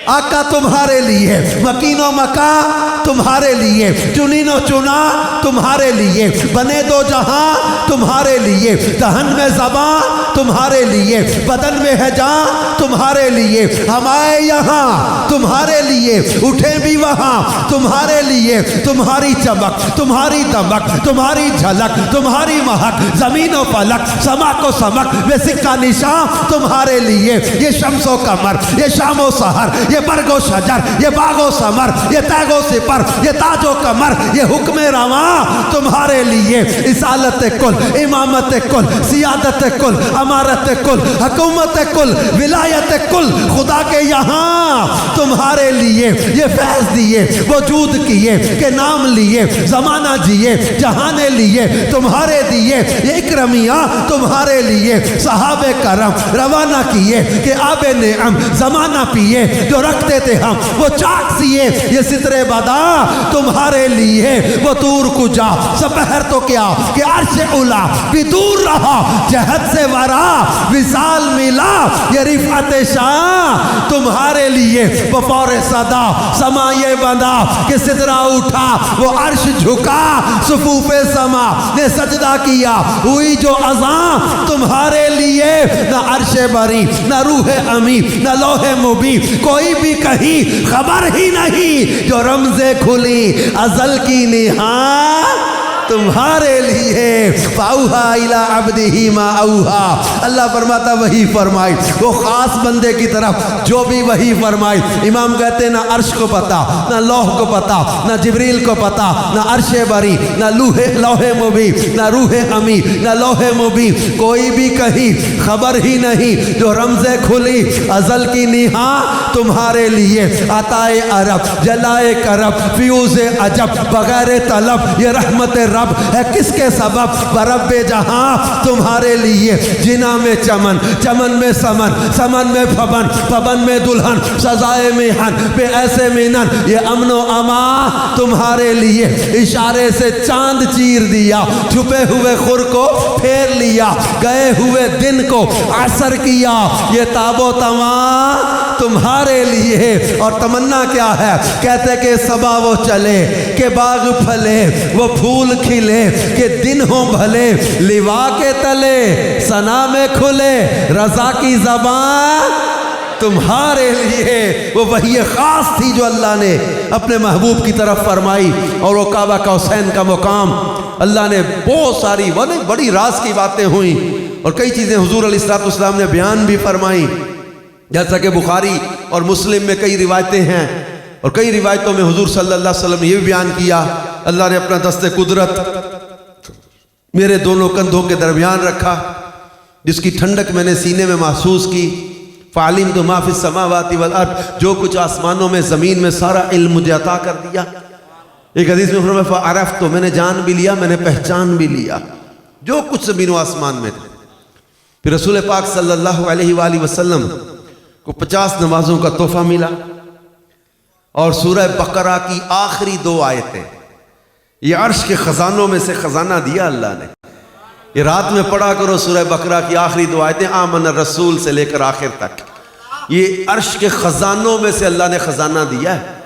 آقا تمہارے لیے، مکین و مکان تمہارے لیے، چنین و چنا تمہارے لیے، بنے دو جہاں تمہارے لیے، دہن میں زبان تمہارے لیے، بدن میں ہے جان تمہارے لیے، ہم آئے یہاں تمہارے لیے، اٹھے بھی وہاں تمہارے لیے، تمہاری چمک، تمہاری دمک، تمہاری جھلک، تمہاری مہک، زمین و فلک، سما کو سمک میں سکہ نشان تمہارے لیے۔ یہ شمس و قمر، یہ شام و سحر، یہ برگ و شجر، یہ باغ و ثمر، یہ تیغ و سپر، یہ تاج و کمر، یہ حکم رواں تمہارے لیے۔ اصالت کل، امامت کل، سیادت کل، امارت کل، حکومت کل، ولایت کل خدا کے یہاں تمہارے لیے۔ یہ فیض دیے، وجود کیے کہ نام لیے، زمانہ جیے، جہانے لیے تمہارے دیے۔ یہ اکرمیاں تمہارے لیے، صحابہ کرم روانہ کیے کہ آب نعم زمانہ پیے، جو رکھتے تھے ہم وہ چاک سیے یہ سترے بدا تمہارے لیے وہ طور کو جا سپہر تو کیا کہ عرش اولا بھی دور رہا جہد سے ورا وصال ملا یہ رفعت شاہ تمہارے لیے وہ فور صدا سما یہ بندہ کہ سترہ اٹھا وہ عرش جھکا صفوف سما نے سجدہ کیا ہوئی جو اذان تمہارے لیے نہ عرش بری نہ روح امی نہ لوح مبین کوئی بھی کہیں خبر ہی نہیں جو رمزیں کھلی ازل کی نہاں تمہارے لیے فاوہا الی عبدہ ما اوہا اللہ فرماتا وہی فرمائی وہ خاص بندے کی طرف جو بھی وہی فرمائی امام کہتے ہیں نہ عرش کو پتا نہ لوح کو پتا نہ جبریل کو پتا نہ عرش بری نہ لوح مبین نہ روح امی نہ لوح مبین کوئی بھی کہیں خبر ہی نہیں جو رمزیں کھلی ازل کی نہاں تمہارے لیے عطائے عرب جلائے کرب فیوز عجب بغیر طلب یہ رحمت رب ہے کس کے سبب برب جہاں تمہارے لیے جنا میں چمن چمن میں سمن سمن میں پھبن پھبن میں دلہن سزائے میہن پہ ایسے مینن یہ امن و امان تمہارے لیے اشارے سے چاند چیر دیا چھپے ہوئے خور کو پھیر لیا گئے ہوئے دن کو عصر کیا یہ تاب و تمام تمہارے لیے اور تمنا کیا ہے کہتے کہ صبا وہ چلے کہ باغ پھلے وہ پھول کھلے کہ دن ہوں بھلے لوا کے تلے ثنا میں کھلے رضا کی زبان تمہارے لیے وہ وحی خاص تھی جو اللہ نے اپنے محبوب کی طرف فرمائی اور وہ کعبہ قوسین کا مقام اللہ نے بہت ساری بڑی راز کی باتیں ہوئیں اور کئی چیزیں حضور علیہ السلام نے بیان بھی فرمائی جیسا کہ بخاری اور مسلم میں کئی روایتیں ہیں اور کئی روایتوں میں حضور صلی اللہ علیہ وسلم نے یہ بھی بیان کیا اللہ نے اپنا دست قدرت میرے دونوں کندھوں کے درمیان رکھا جس کی ٹھنڈک میں نے سینے میں محسوس کی فَعَلِمْتُ مَا فِي السَّمَاوَاتِ وَالْأَرْضِ جو کچھ آسمانوں میں زمین میں سارا علم مجھے عطا کر دیا ایک حدیث میں فرمایا فَعَرَفْتُ میں نے جان بھی لیا میں نے پہچان بھی لیا جو کچھ زمین و آسمان میں تھے پھر رسول پاک صلی اللہ علیہ وآلہ وسلم کو 50 نمازوں کا تحفہ ملا اور سورہ بقرہ کی آخری 2 آیتیں یہ عرش کے خزانوں میں سے خزانہ دیا اللہ نے یہ رات میں پڑھا کرو سورہ بقرہ کی آخری 2 آیتیں آمن الرسول سے لے کر آخر تک یہ عرش کے خزانوں میں سے اللہ نے خزانہ دیا ہے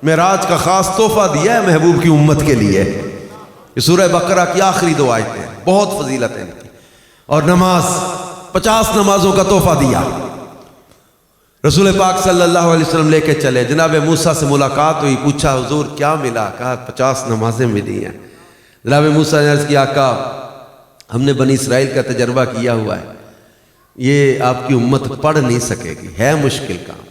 معراج کا خاص تحفہ دیا ہے محبوب کی امت کے لیے یہ سورہ بقرہ کی آخری 2 آیتیں بہت فضیلت ہیں اور نماز 50 نمازوں کا تحفہ دیا رسول پاک صلی اللہ علیہ وسلم لے کے چلے جناب موسیٰ سے ملاقات ہوئی پوچھا حضور کیا ملا کہا 50 نمازیں ملی ہیں جناب موسیٰ نے عرض کیا آقا ہم نے بنی اسرائیل کا تجربہ کیا ہوا ہے یہ آپ کی امت پڑھ نہیں سکے گی ہے مشکل کام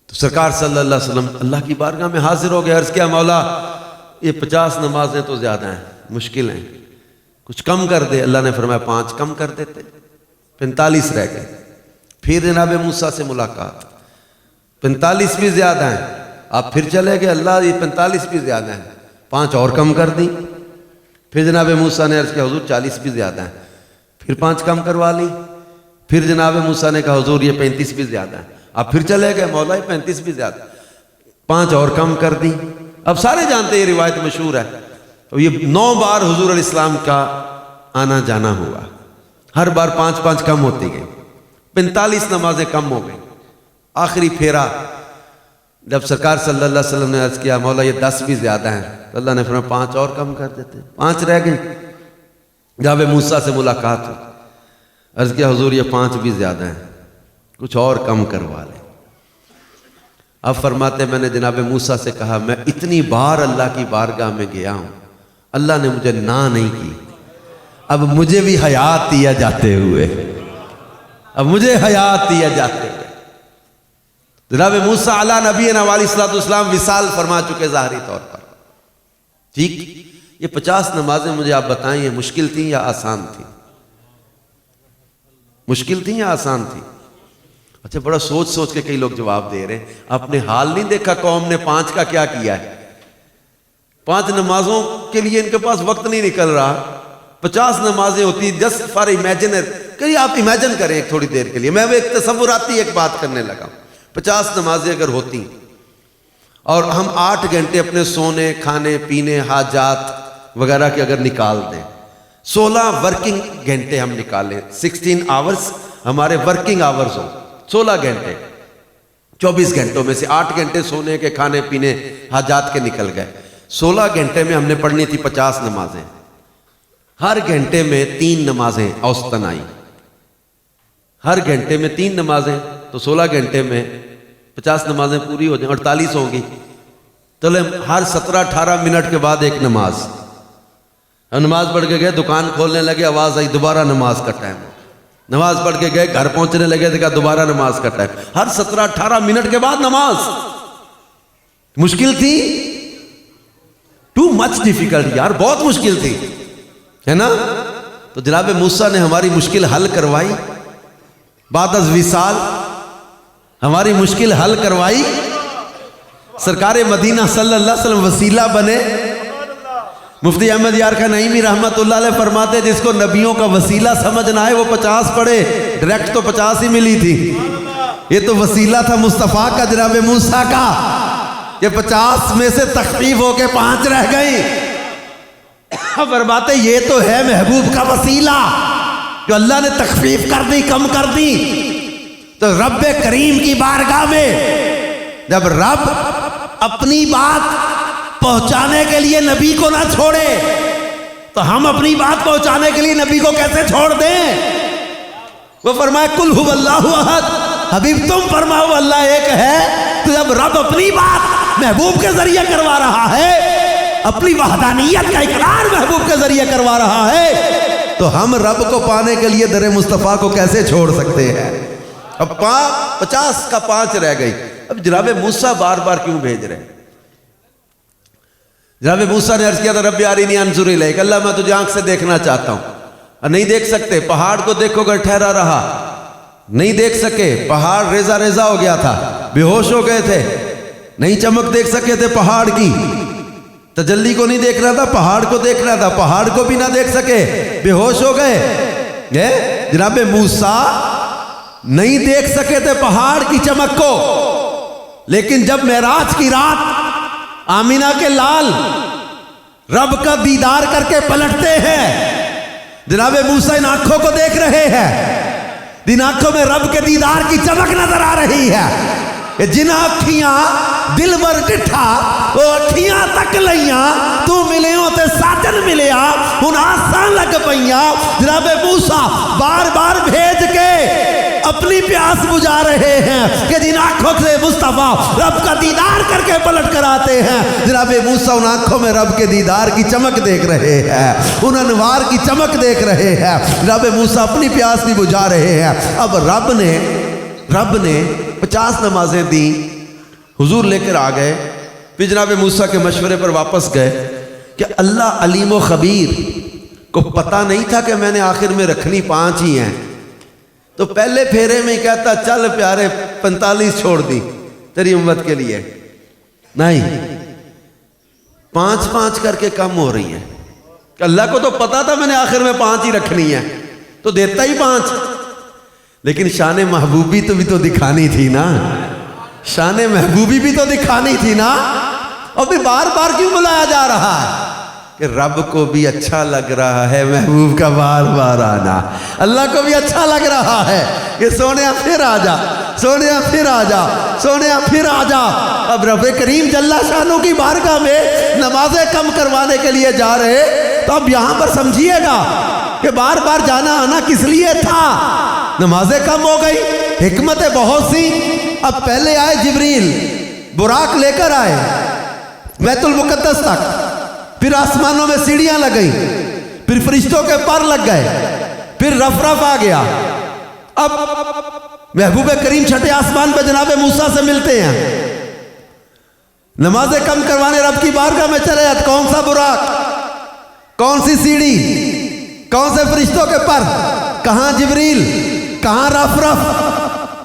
تو سرکار صلی اللہ علیہ وسلم اللہ کی بارگاہ میں حاضر ہو گئے عرض کیا مولا یہ 50 نمازیں تو زیادہ ہیں مشکل ہیں کچھ کم کر دے اللہ نے فرمایا 5 کم کر دیتے 45 رہ گئے پھر جناب موسیٰ سے ملاقات 45 بھی زیادہ ہیں آپ پھر چلے گئے اللہ یہ 45 بھی زیادہ ہیں 5 اور کم کر دی پھر جناب موسیٰ نے عرض کیا حضور 40 بھی زیادہ ہیں پھر 5 کم کروا لی پھر جناب موسیٰ نے کہا حضور یہ 35 بھی زیادہ ہیں آپ پھر چلے گئے مولا یہ 35 بھی زیادہ 5 اور کم کر دی اب سارے جانتے یہ روایت مشہور ہے تو یہ 9 بار حضور علیہ السلام کا آنا جانا ہوا ہر بار 5 کم ہوتی گئی 45 نمازیں کم ہو گئی آخری پھیرا جب سرکار صلی اللہ علیہ وسلم نے عرض کیا مولا یہ 10 بھی زیادہ ہیں تو اللہ نے فرمایا 5 اور کم کر دیتے 5 رہ گئی جناب موسیٰ سے ملاقات ہوئی عرض کیا حضور یہ 5 بھی زیادہ ہیں کچھ اور کم کروا لیں اب فرماتے میں نے جناب موسیٰ سے کہا میں اتنی بار اللہ کی بارگاہ میں گیا ہوں اللہ نے مجھے نہ نہیں کی اب مجھے بھی حیات دیا جاتے ہوئے اب مجھے حیات دیا جاتے ہوئے جناب موسیٰ علیہ نبینا علیہ السلام وصال فرما چکے ظاہری طور پر ٹھیک یہ 50 نمازیں مجھے آپ بتائیں یہ مشکل تھیں یا آسان تھیں مشکل تھیں یا آسان تھیں اچھا بڑا سوچ سوچ کے کئی لوگ جواب دے رہے ہیں اپنے حال نہیں دیکھا قوم نے 5 کا کیا کیا ہے 5 نمازوں کے لیے ان کے پاس وقت نہیں نکل رہا 50 نمازیں ہوتی جسٹ فار امیجنر کہ آپ امیجن کریں ایک تھوڑی دیر کے لیے میں ایک تصوراتی ایک بات کرنے لگا 50 نمازیں اگر ہوتی اور ہم 8 گھنٹے اپنے سونے کھانے پینے حاجات وغیرہ کے اگر نکال دیں، 16 ورکنگ گھنٹے ہم نکالیں، 16 آورز ہمارے ورکنگ آورز ہوں، 16 گھنٹے، 24 گھنٹوں میں سے 8 گھنٹے سونے کے کھانے پینے حاجات کے نکل گئے، 16 گھنٹے میں ہم نے پڑھنی تھی 50 نمازیں، ہر گھنٹے میں 3 نمازیں اوسطاً آئی، ہر گھنٹے میں 3 نمازیں، تو 16 گھنٹے میں 50 نمازیں پوری ہو جائیں، 48 ہوں گی، تو ہر 17-18 منٹ کے بعد ایک نماز، ہم نماز پڑھ کے گئے، دکان کھولنے لگے، آواز آئی دوبارہ نماز کا ٹائم، نماز پڑھ کے گئے، گھر پہنچنے لگے، دیکھا دوبارہ نماز کا ٹائم، ہر 17-18 منٹ کے بعد نماز۔ مشکل تھی، ٹو مچ ڈیفیکلٹ یار، بہت مشکل تھی، ہے نا؟ تو جناب موسیٰ نے ہماری مشکل حل کروائی، بعد از وصال ہماری مشکل حل کروائی، سرکار مدینہ صلی اللہ علیہ وسلم وسیلہ بنے۔ مفتی احمد یار کا نعیمی رحمت اللہ علیہ فرماتے جس کو نبیوں کا وسیلہ سمجھنا ہے وہ 50 پڑھے، ڈائریکٹ تو 50 ہی ملی تھی، یہ تو وسیلہ تھا مصطفیٰ کا جناب موسیٰ کا، یہ 50 میں سے تخفیف ہو کے 5 رہ گئی۔ فرماتے یہ تو ہے محبوب کا وسیلہ جو اللہ نے تخفیف کر دی، کم کر دی۔ تو رب کریم کی بارگاہ میں جب رب اپنی بات پہنچانے کے لیے نبی کو نہ چھوڑے تو ہم اپنی بات پہنچانے کے لیے نبی کو کیسے چھوڑ دیں؟ وہ فرمائے قل هو اللہ احد، حبیب تم فرماؤ اللہ ایک ہے۔ تو جب رب اپنی بات محبوب کے ذریعے کروا رہا ہے، اپنی وحدانیت کا اقرار محبوب کے ذریعے کروا رہا ہے، تو ہم رب کو پانے کے لیے در مصطفیٰ کو کیسے چھوڑ سکتے ہیں؟ اب 50 کا 5 رہ گئی۔ اب جناب موسیٰ بار بار کیوں بھیج رہے ہیں؟ جناب موسیٰ نے عرض کیا تھا رب ارینی انظر الیک، اللہ میں تجھے آنکھ سے دیکھنا چاہتا ہوں، اور نہیں دیکھ سکتے، پہاڑ کو دیکھو گر ٹھہرا رہا، نہیں دیکھ سکے، پہاڑ ریزہ ریزہ ہو گیا تھا، بے ہوش ہو گئے تھے، نہیں چمک دیکھ سکے تھے پہاڑ کی، تجلی کو نہیں دیکھ رہا تھا، پہاڑ کو دیکھ رہا تھا، پہاڑ کو بھی نہ دیکھ سکے، بے ہوش ہو گئے۔ جناب موسیٰ نہیں دیکھ سکے تھے پہاڑ کی چمک کو، لیکن جب معراج کی رات آمینہ کے لال رب کا دیدار کر کے پلٹتے ہیں، جناب موسیٰ ان آنکھوں کو دیکھ رہے ہیں، ان آنکھوں میں رب کے دیدار کی چمک نظر آ رہی ہے۔ جن آنکھیاں دل بر ڈٹھا وہ اکھیاں تک لیاں، تو ملیوں تے ساجن ملیا ان آسان لگ پئیاں۔ جناب موسیٰ بار بار بھیج کے اپنی پیاس بجھا رہے ہیں کہ جن آنکھوں سے مصطفیٰ رب کا دیدار کر کے پلٹ کر آتے ہیں، جناب موسیٰ ان آنکھوں میں رب کے دیدار کی چمک دیکھ رہے ہیں، ان انوار کی چمک دیکھ رہے ہیں، جناب موسیٰ اپنی پیاس بھی بجھا رہے ہیں۔ اب رب نے 50 نمازیں دیں، حضور لے کر آ گئے، پھر جناب موسیٰ کے مشورے پر واپس گئے کہ اللہ علیم و خبیر کو پتہ نہیں تھا کہ میں نے آخر میں رکھنی 5 ہی ہیں، تو پہلے پھیرے میں کہتا چل پیارے 45 چھوڑ دی تیری امت کے لیے، نہیں 5 کر کے کم ہو رہی ہیں، کہ اللہ کو تو پتا تھا میں نے آخر میں 5 ہی رکھنی ہے تو دیتا ہی 5، لیکن شان محبوبی تو بھی تو دکھانی تھی نا، شان محبوبی بھی تو دکھانی تھی نا، اور پھر بار بار کیوں بلایا جا رہا ہے؟ کہ رب کو بھی اچھا لگ رہا ہے محبوب کا بار بار آنا، اللہ کو بھی اچھا لگ رہا ہے کہ سونیا پھر آ جا، سونیا پھر آ جا، سونیا پھر آ جا۔ اب رب کریم جل شانہ کی بارگاہ میں نمازیں کم کروانے کے لیے جا رہے، تو اب یہاں پر سمجھیے گا کہ بار بار جانا آنا کس لیے تھا؟ نمازیں کم ہو گئی، حکمتیں بہت سی۔ اب پہلے آئے جبریل، براق لے کر آئے بیت المقدس تک، پھر آسمانوں میں سیڑھیاں لگ گئی، پھر فرشتوں کے پر لگ گئے، پھر رف آ گیا۔ اب محبوب کریم چھٹے آسمان پہ جناب موسیٰ سے ملتے ہیں، نمازیں کم کروانے رب کی بارگاہ میں چلے جاتے، کون سا براق، کون سی سیڑھی، کون سے فرشتوں کے پر، کہاں جبریل، کہاں رف۔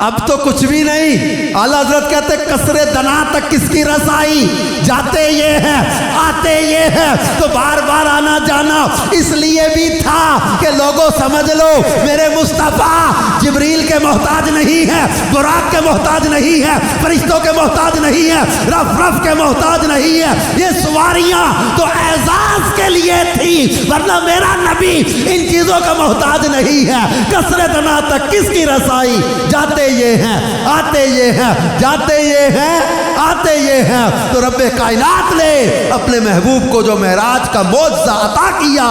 اب تو کچھ بھی نہیں. اعلیٰ حضرت کہتے کسر دنا تک کس کی رسائی, جاتے یہ ہیں آتے یہ ہیں, تو بار بار آنا جانا اس لیے بھی تھا کہ لوگوں سمجھ لو میرے مصطفیٰ جبریل کے محتاج نہیں ہے, براق کے محتاج نہیں ہے, فرشتوں کے محتاج نہیں ہے, رف رف کے محتاج نہیں ہے. یہ سواریاں تو اعزاز کے لیے تھی, ورنہ میرا نبی ان چیزوں کا محتاج نہیں ہے. کسر دنا تک کس کی رسائی, جاتے یہ ہیں آتے یہ ہیں, جاتے یہ ہیں آتے یہ ہیں. تو رب کائنات نے اپنے محبوب کو جو معراج کا معجزہ عطا کیا,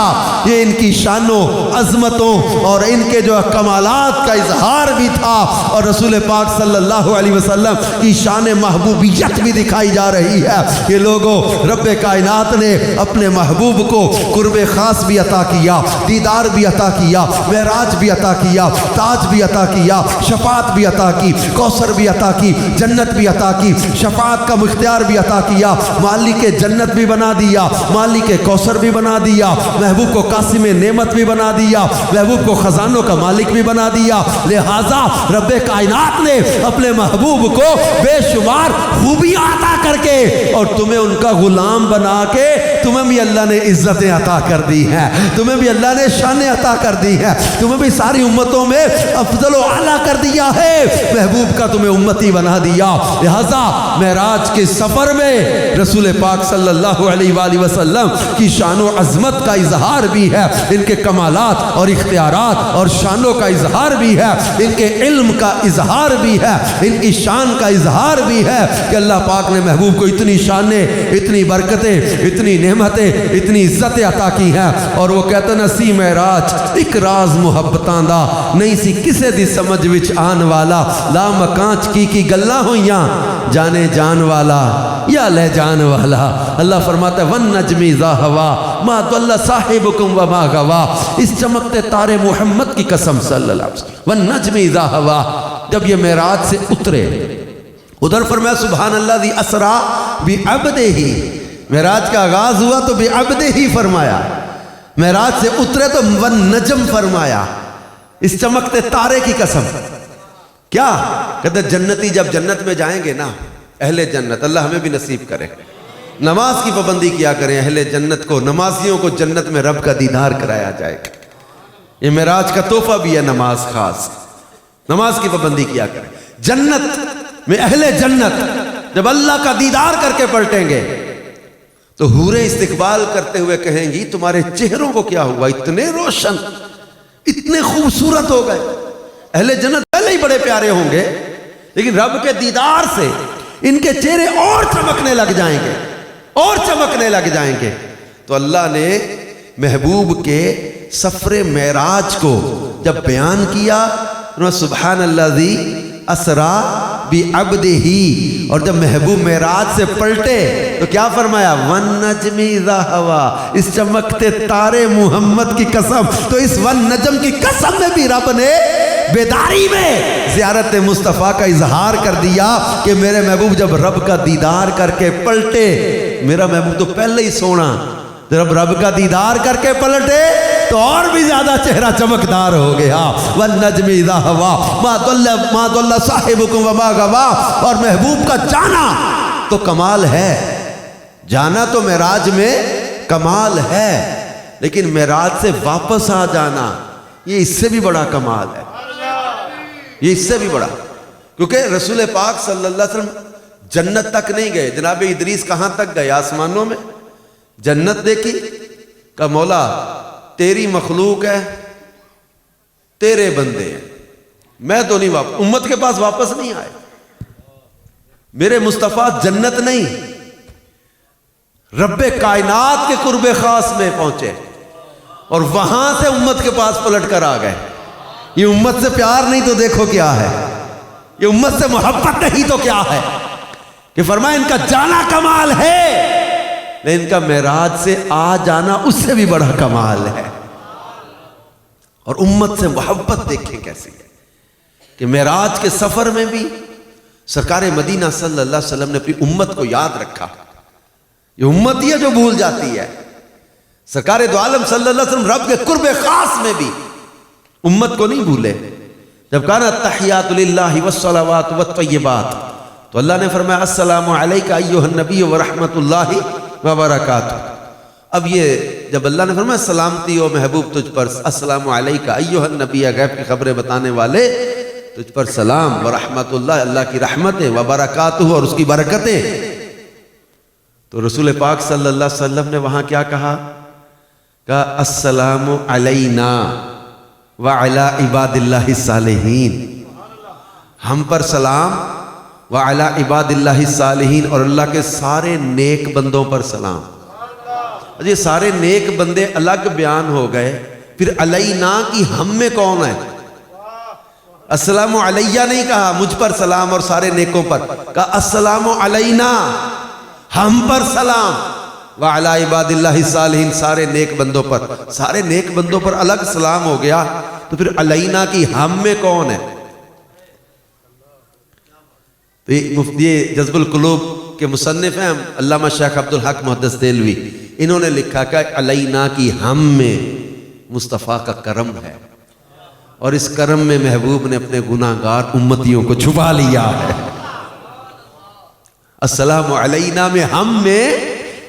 یہ ان کی شانوں عظمتوں اور ان کے جو کمالات کا اظہار بھی تھا, اور رسول پاک صلی اللہ علیہ وسلم کی شان محبوبیت بھی دکھائی جا رہی ہے. یہ لوگوں رب کائنات نے اپنے محبوب کو قرب خاص بھی عطا کیا, دیدار بھی عطا کیا, معراج بھی عطا کیا, تاج بھی عطا کیا, شفاعت بھی عطا کی, کوثر بھی عطا کی, جنت بھی عطا کی, شفاعت کا اختیار بھی عطا کیا, مالک جنت بھی بنا دیا, مالک کوثر بھی بنا دیا, محبوب کو قاسم نعمت بھی بنا دیا, محبوب کو خزانوں کا مالک بھی بنا دیا. لہٰذا رب کائنات نے اپنے محبوب کو بے شمار خوبیاں عطا کر کے اور تمہیں ان کا غلام بنا کے تمہیں بھی اللہ نے عزتیں عطا کر دی ہیں, تمہیں بھی اللہ نے شانیں عطا کر دی ہیں, تمہیں بھی ساری امتوں میں افضل و اعلیٰ کر دیا ہے, محبوب کا تمہیں امتی بنا دیا. لہذا معراج کے سفر میں رسول پاک صلی اللہ علیہ وآلہ وسلم کی شان و عظمت کا اظہار بھی ہے, ان کے کمالات اور اختیارات اور شانوں کا اظہار بھی ہے, ان کے علم کا اظہار بھی ہے, ان کی شان کا اظہار بھی ہے کہ اللہ پاک نے محبوب کو اتنی شانیں, اتنی برکتیں, اتنی نعمتیں, اتنی عزتیں عطا کی ہیں. اور وہ کہتے ہیں سی معراج ایک راز محبتاں دا نہیں سی کسے دی سمجھ وچ آن والا, لا مکانچ کی گلاں ہویاں جانے جان والا یا لے جان والا. اللہ فرماتا ہے والنجم اذا ہوا ما ضل صاحبکم وما غوا, اس چمکتے تارے محمد کی قسم صلی اللہ علیہ وسلم, والنجم اذا ہوا, جب یہ معراج سے اترے. ادھر فرمایا سبحان اللہ ذی اسرا بعبدہ, معراج کا آغاز ہوا تو بعبدہ ہی فرمایا, معراج سے اترے تو والنجم فرمایا, اس چمکتے تارے کی قسم. کیا کہتے جنتی جب جنت میں جائیں گے نا, اہل جنت, اللہ ہمیں بھی نصیب کرے, نماز کی پابندی کیا کریں, اہل جنت کو, نمازیوں کو جنت میں رب کا دیدار کرایا جائے گا. یہ معراج کا تحفہ بھی ہے نماز خاص, نماز کی پابندی کیا کریں. جنت میں اہل جنت جب اللہ کا دیدار کر کے پلٹیں گے تو حوریں استقبال کرتے ہوئے کہیں گی تمہارے چہروں کو کیا ہوا, اتنے روشن, اتنے خوبصورت ہو گئے. اہل جنت پہلے ہی بڑے پیارے ہوں گے, لیکن رب کے دیدار سے ان کے چہرے اور چمکنے لگ جائیں گے, اور چمکنے لگ جائیں گے. تو اللہ نے محبوب کے سفر معراج کو جب بیان کیا, سبحان اللہ ذی اسرا بعبدہ, اور جب محبوب معراج سے پلٹے تو کیا فرمایا والنجم اذا ہوا, اس چمکتے تارے محمد کی قسم. تو اس والنجم کی قسم میں بھی رب نے بیداری میں زیارت مصطفیٰ کا اظہار کر دیا کہ میرے محبوب جب رب کا دیدار کر کے پلٹے, میرا محبوب تو پہلے ہی سونا, جب رب کا دیدار کر کے پلٹے تو اور بھی زیادہ چہرہ چمکدار ہو گیا. والنجم اذا ہوا ما ضل صاحبکم وما غوا, اور محبوب کا جانا تو کمال ہے, جانا تو معراج میں کمال ہے, لیکن معراج سے واپس آ جانا یہ اس سے بھی بڑا کمال ہے, یہ اس سے بھی بڑا. کیونکہ رسول پاک صلی اللہ علیہ وسلم جنت تک نہیں گئے. جناب ادریس کہاں تک گئے؟ آسمانوں میں. جنت دیکھی, کہ مولا تیری مخلوق ہے, تیرے بندے ہیں, میں تو نہیں واپس, امت کے پاس واپس نہیں آئے. میرے مصطفیٰ جنت نہیں, رب کائنات کے قرب خاص میں پہنچے, اور وہاں سے امت کے پاس پلٹ کر آ گئے. یہ امت سے پیار نہیں تو دیکھو کیا ہے, یہ امت سے محبت نہیں تو کیا ہے, کہ فرمایا ان کا جانا کمال ہے, لیکن ان کا معراج سے آ جانا اس سے بھی بڑا کمال ہے. اور امت سے محبت دیکھیں کیسی ہے کہ معراج کے سفر میں بھی سرکار مدینہ صلی اللہ علیہ وسلم نے اپنی امت کو یاد رکھا. یہ امت ہی ہے جو بھول جاتی ہے. سرکار دو عالم صلی اللہ علیہ وسلم رب کے قرب خاص میں بھی امت کو نہیں بھولے, جب کہا نا التحیات للہ والصلوات والطیبات، تو اللہ نے فرمایا السلام علیک ایھا النبی ورحمۃ اللہ وبرکاتہ۔ اب یہ جب اللہ نے فرمایا سلامتی ہو محبوب تجھ پر، السلام علیک ایھا النبی، غیب کی خبریں بتانے والے، تجھ پر سلام، ورحمۃ اللہ، اللہ کی رحمتیں، وبرکاتہ، اور اس کی برکتیں۔ تو رسول پاک صلی اللہ علیہ وسلم نے وہاں کیا کہا السلام علینا وعلی عباد اللہ الصالحین، ہم پر سلام، وعلی عباد اللہ الصالحین، اور اللہ کے سارے نیک بندوں پر سلام۔ یہ سارے نیک بندے الگ بیان ہو گئے، پھر علینا کی ہم میں کون ہے؟ السلام علیہ نہیں کہا مجھ پر سلام اور سارے نیکوں پر، کہا السلام علینا، ہم پر سلام، وعلی عباد اللہ الصالحین، سارے نیک بندوں پر۔ سارے نیک بندوں پر الگ سلام ہو گیا، تو پھر علینا کی ہم میں کون ہے؟ تو یہ جذب القلوب کے مصنف ہیں علامہ شیخ عبدالحق محدث دہلوی، انہوں نے لکھا کہ علینا کی ہم میں مصطفیٰ کا کرم ہے، اور اس کرم میں محبوب نے اپنے گناہگار امتیوں کو چھپا لیا ہے۔ السلام علینا میں ہم میں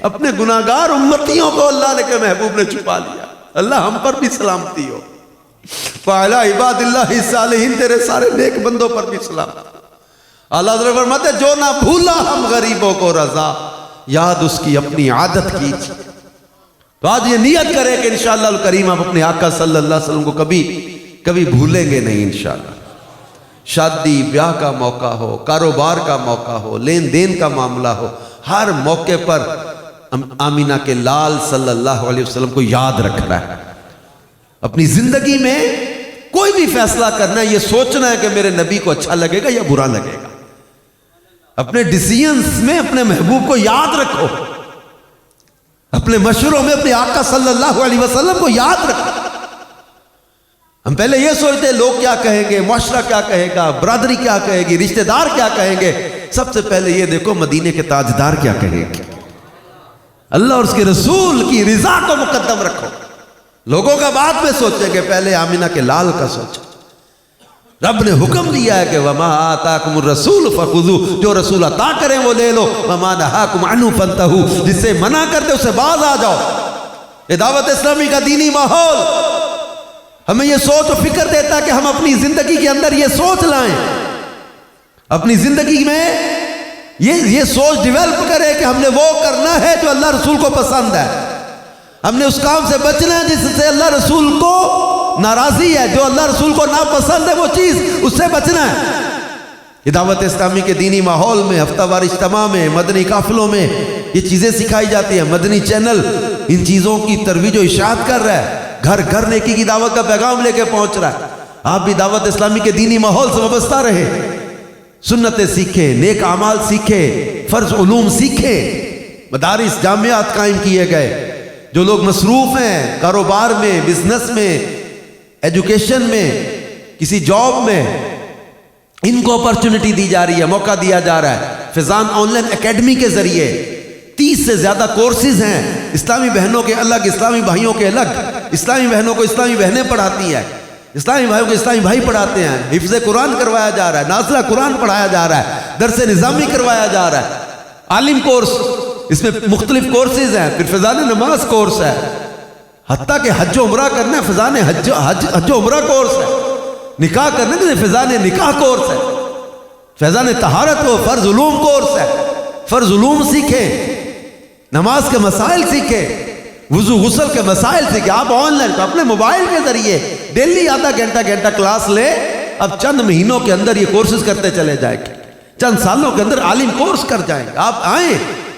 اپنے گناہگار امتیوں کو اللہ نے کہ محبوب نے چھپا لیا۔ اللہ ہم پر بھی سلامتی ہو، وعلی عباد اللہ الصالحین، تیرے سارے نیک بندوں پر بھی سلام۔ اللہ حضرت فرماتے ہیں جو نہ بھولا ہم غریبوں کو رضا، یاد اس کی اپنی عادت کی۔ تو آج یہ نیت کرے کہ انشاءاللہ الکریم آپ اپنے آقا صلی اللہ علیہ وسلم کو کبھی بھولیں گے نہیں انشاءاللہ۔ شادی بیاہ کا موقع ہو، کاروبار کا موقع ہو، لین دین کا معاملہ ہو، ہر موقع پر آمینہ کے لال صلی اللہ علیہ وسلم کو یاد رکھنا ہے۔ اپنی زندگی میں کوئی بھی فیصلہ کرنا ہے، یہ سوچنا ہے کہ میرے نبی کو اچھا لگے گا یا برا لگے گا۔ اپنے ڈیسیژنز میں اپنے محبوب کو یاد رکھو، اپنے مشوروں میں اپنے آقا صلی اللہ علیہ وسلم کو یاد رکھو۔ ہم پہلے یہ سوچتے ہیں لوگ کیا کہیں گے، معاشرہ کیا کہے گا، برادری کیا کہے گی، رشتہ دار کیا کہیں گے۔ سب سے پہلے یہ دیکھو مدینے کے تاجدار کیا کہیں گے۔ اللہ اور اس کے رسول کی رضا کو مقدم رکھو، لوگوں کا بعد میں سوچیں گے، پہلے آمینہ کے لال کا سوچو۔ رب نے حکم دیا ہے کہ وما آتاکم الرسول فخذوہ، جو رسول عطا کریں وہ لے لو، وما نہاکم عنہ فانتہوا، جس سے منع کرتے اسے باز آ جاؤ۔ یہ دعوت اسلامی کا دینی ماحول ہمیں یہ سوچ و فکر دیتا ہے کہ ہم اپنی زندگی کے اندر یہ سوچ لائیں، اپنی زندگی میں یہ سوچ ڈیولپ کرے کہ ہم نے وہ کرنا ہے جو اللہ رسول کو پسند ہے، ہم نے اس کام سے بچنا ہے جس سے اللہ رسول کو ناراضی ہے، جو اللہ رسول کو ناپسند ہے وہ چیز اس سے بچنا ہے۔ یہ دعوت اسلامی کے دینی ماحول میں ہفتہ وار اجتماع میں، مدنی قافلوں میں یہ چیزیں سکھائی جاتی ہیں۔ مدنی چینل ان چیزوں کی ترویج و اشاعت کر رہا ہے، گھر گھر نیکی کی دعوت کا پیغام لے کے پہنچ رہا ہے۔ آپ بھی دعوت اسلامی کے دینی ماحول سے وابستہ رہے، سنتیں سیکھیں، نیک اعمال سیکھیں، فرض علوم سیکھیں۔ مدارس جامعات قائم کیے گئے، جو لوگ مصروف ہیں کاروبار میں، بزنس میں، ایجوکیشن میں، کسی جاب میں، ان کو اپرچونٹی دی جا رہی ہے، موقع دیا جا رہا ہے۔ فیضان آن لائن اکیڈمی کے ذریعے 30 سے زیادہ کورسز ہیں، اسلامی بہنوں کے الگ، اسلامی بھائیوں کے الگ۔ اسلامی بہنوں کو اسلامی بہنیں پڑھاتی ہیں، اسلامی بھائیوں کو اسلامی بھائی پڑھاتے ہیں، حفظ قرآن کروایا جا رہا ہے، نازلہ قرآن پڑھایا جا رہا ہے، درس نظامی کروایا جا رہا ہے، عالم کورس، اس میں مختلف کورسز ہیں، پھر فیضان نماز کورس ہے، حتیٰ کہ حج و عمرہ کرنا ہے، فیضان حج و عمرہ کورس ہے، نکاح کرنے کے لیے فیضان نکاح کورس ہے، فیضان طہارت و فرض علوم کورس ہے، فرض علوم سیکھیں، نماز کے مسائل سیکھیں، وضو غسل کے مسائل سیکھیں۔ آپ آن لائن تو اپنے موبائل کے ذریعے ڈیلی آدھا گھنٹہ کلاس لے، اب چند مہینوں کے اندر یہ کورسز کرتے چلے جائیں گے، چند سالوں کے اندر عالم کورس کر جائیں گے۔ آپ آئیں،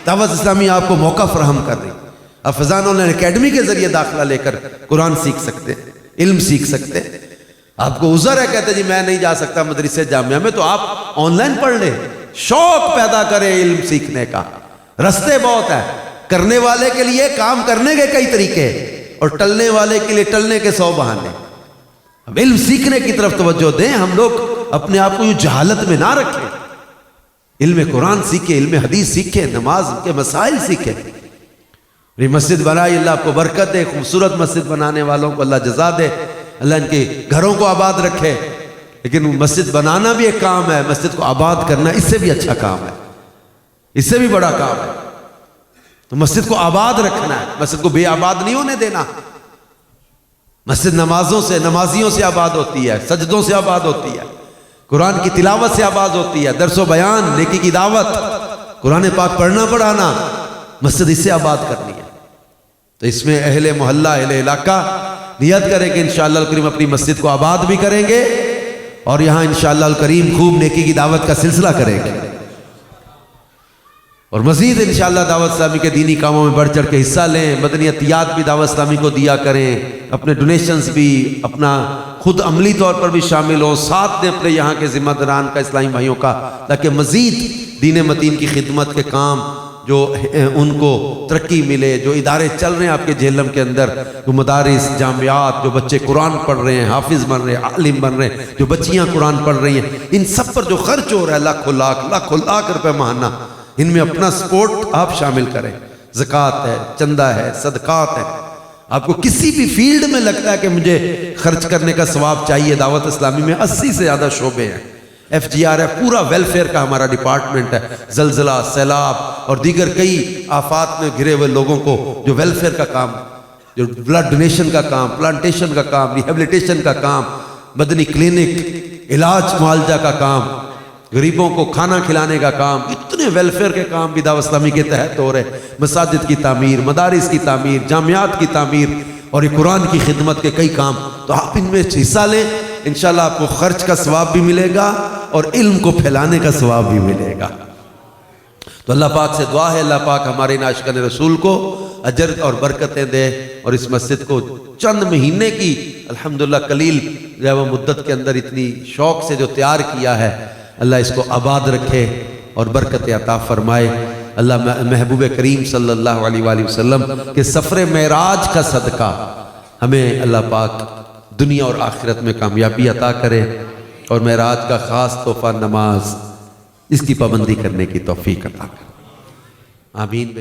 دعوت اسلامی آپ کو موقع فراہم کر رہی ہے۔ آپ فیضان آن لائن اکیڈمی کے ذریعے داخلہ لے کر قرآن سیکھ سکتے، علم سیکھ سکتے۔ آپ کو عذر ہے، کہتے جی میں نہیں جا سکتا مدرسے جامعہ میں، تو آپ آن لائن پڑھ لیں، شوق پیدا کریں علم سیکھنے کا۔ رستے بہت ہیں، کرنے والے کے لیے کام کرنے کے کئی طریقے، اور ٹلنے والے کے لیے ٹلنے کے 100 بہانے۔ اب علم سیکھنے کی طرف توجہ دیں، ہم لوگ اپنے آپ کو یوں جہالت میں نہ رکھیں، علم قرآن سیکھیں، علم حدیث سیکھیں، نماز کے مسائل سیکھیں۔ یہ مسجد بنائی، اللہ آپ کو برکت دے، خوبصورت مسجد بنانے والوں کو اللہ جزا دے، اللہ ان کے گھروں کو آباد رکھے، لیکن مسجد بنانا بھی ایک کام ہے، مسجد کو آباد کرنا اس سے بھی اچھا کام ہے، اس سے بھی بڑا کام ہے۔ تو مسجد کو آباد رکھنا ہے، مسجد کو بے آباد نہیں ہونے دینا۔ مسجد نمازوں سے، نمازیوں سے آباد ہوتی ہے، سجدوں سے آباد ہوتی ہے، قرآن کی تلاوت سے آباد ہوتی ہے، درس و بیان، نیکی کی دعوت، قرآن پاک پڑھنا پڑھانا، مسجد اس سے آباد کرنی ہے۔ تو اس میں اہل محلہ، اہل علاقہ نیت کریں کہ انشاءاللہ الکریم اپنی مسجد کو آباد بھی کریں گے اور یہاں انشاءاللہ الکریم خوب نیکی کی دعوت کا سلسلہ کریں گے، اور مزید انشاءاللہ دعوت اسلامی کے دینی کاموں میں بڑھ چڑھ کے حصہ لیں۔ مدنی عطیات بھی دعوت اسلامی کو دیا کریں، اپنے ڈونیشنز بھی، اپنا خود عملی طور پر بھی شامل ہوں، ساتھ دیں اپنے یہاں کے ذمہ داران کا، اسلامی بھائیوں کا، تاکہ مزید دین متین کی خدمت کے کام جو ان کو ترقی ملے۔ جو ادارے چل رہے ہیں آپ کے جہلم کے اندر، جو مدارس، جامعات، جو بچے قرآن پڑھ رہے ہیں، حافظ بن رہے ہیں، عالم بن رہے ہیں، جو بچیاں قرآن پڑھ رہی ہیں، ان سب پر جو خرچ ہو رہا ہے لاکھوں لاکھ روپے ماہانہ، ان میں اپنا سپورٹ آپ شامل کریں۔ زکوٰۃ ہے، چندہ ہے، صدقات ہے۔ آپ کو کسی بھی فیلڈ میں لگتا ہے کہ مجھے خرچ کرنے کا ثواب چاہیے، دعوت اسلامی میں 80 سے زیادہ شعبے ہیں، FGR ہے، پورا ویلفیئر کا ہمارا ڈپارٹمنٹ ہے، زلزلہ، سیلاب اور دیگر کئی آفات میں گھرے ہوئے لوگوں کو جو ویلفیئر کا کام، جو بلڈ ڈونیشن کا کام، پلانٹیشن کا کام، ریہیبلیٹیشن کا کام، مدنی کلینک، علاج معالجہ کا کام، غریبوں کو کھانا کھلانے کا کام، اتنے ویلفیئر کے کام بھی دعوت اسلامی کے تحت ہو رہے، مساجد کی تعمیر، مدارس کی تعمیر، جامعات کی تعمیر اور یہ قرآن کی خدمت کے کئی کام۔ تو آپ ان میں حصہ لیں، انشاءاللہ آپ کو خرچ کا ثواب بھی ملے گا اور علم کو پھیلانے کا ثواب بھی ملے گا۔ تو اللہ پاک سے دعا ہے اللہ پاک ہمارے عاشقان رسول کو اجر اور برکتیں دے، اور اس مسجد کو چند مہینے کی الحمدللہ قلیل جو ہے وہ مدت کے اندر اتنی شوق سے جو تیار کیا ہے، اللہ اس کو آباد رکھے اور برکت عطا فرمائے۔ اللہ محبوب کریم صلی اللہ علیہ وآلہ وسلم کے سفر معراج کا صدقہ ہمیں اللہ پاک دنیا اور آخرت میں کامیابی عطا کرے، اور معراج کا خاص تحفہ نماز، اس کی پابندی کرنے کی توفیق عطا کرے۔ آمین۔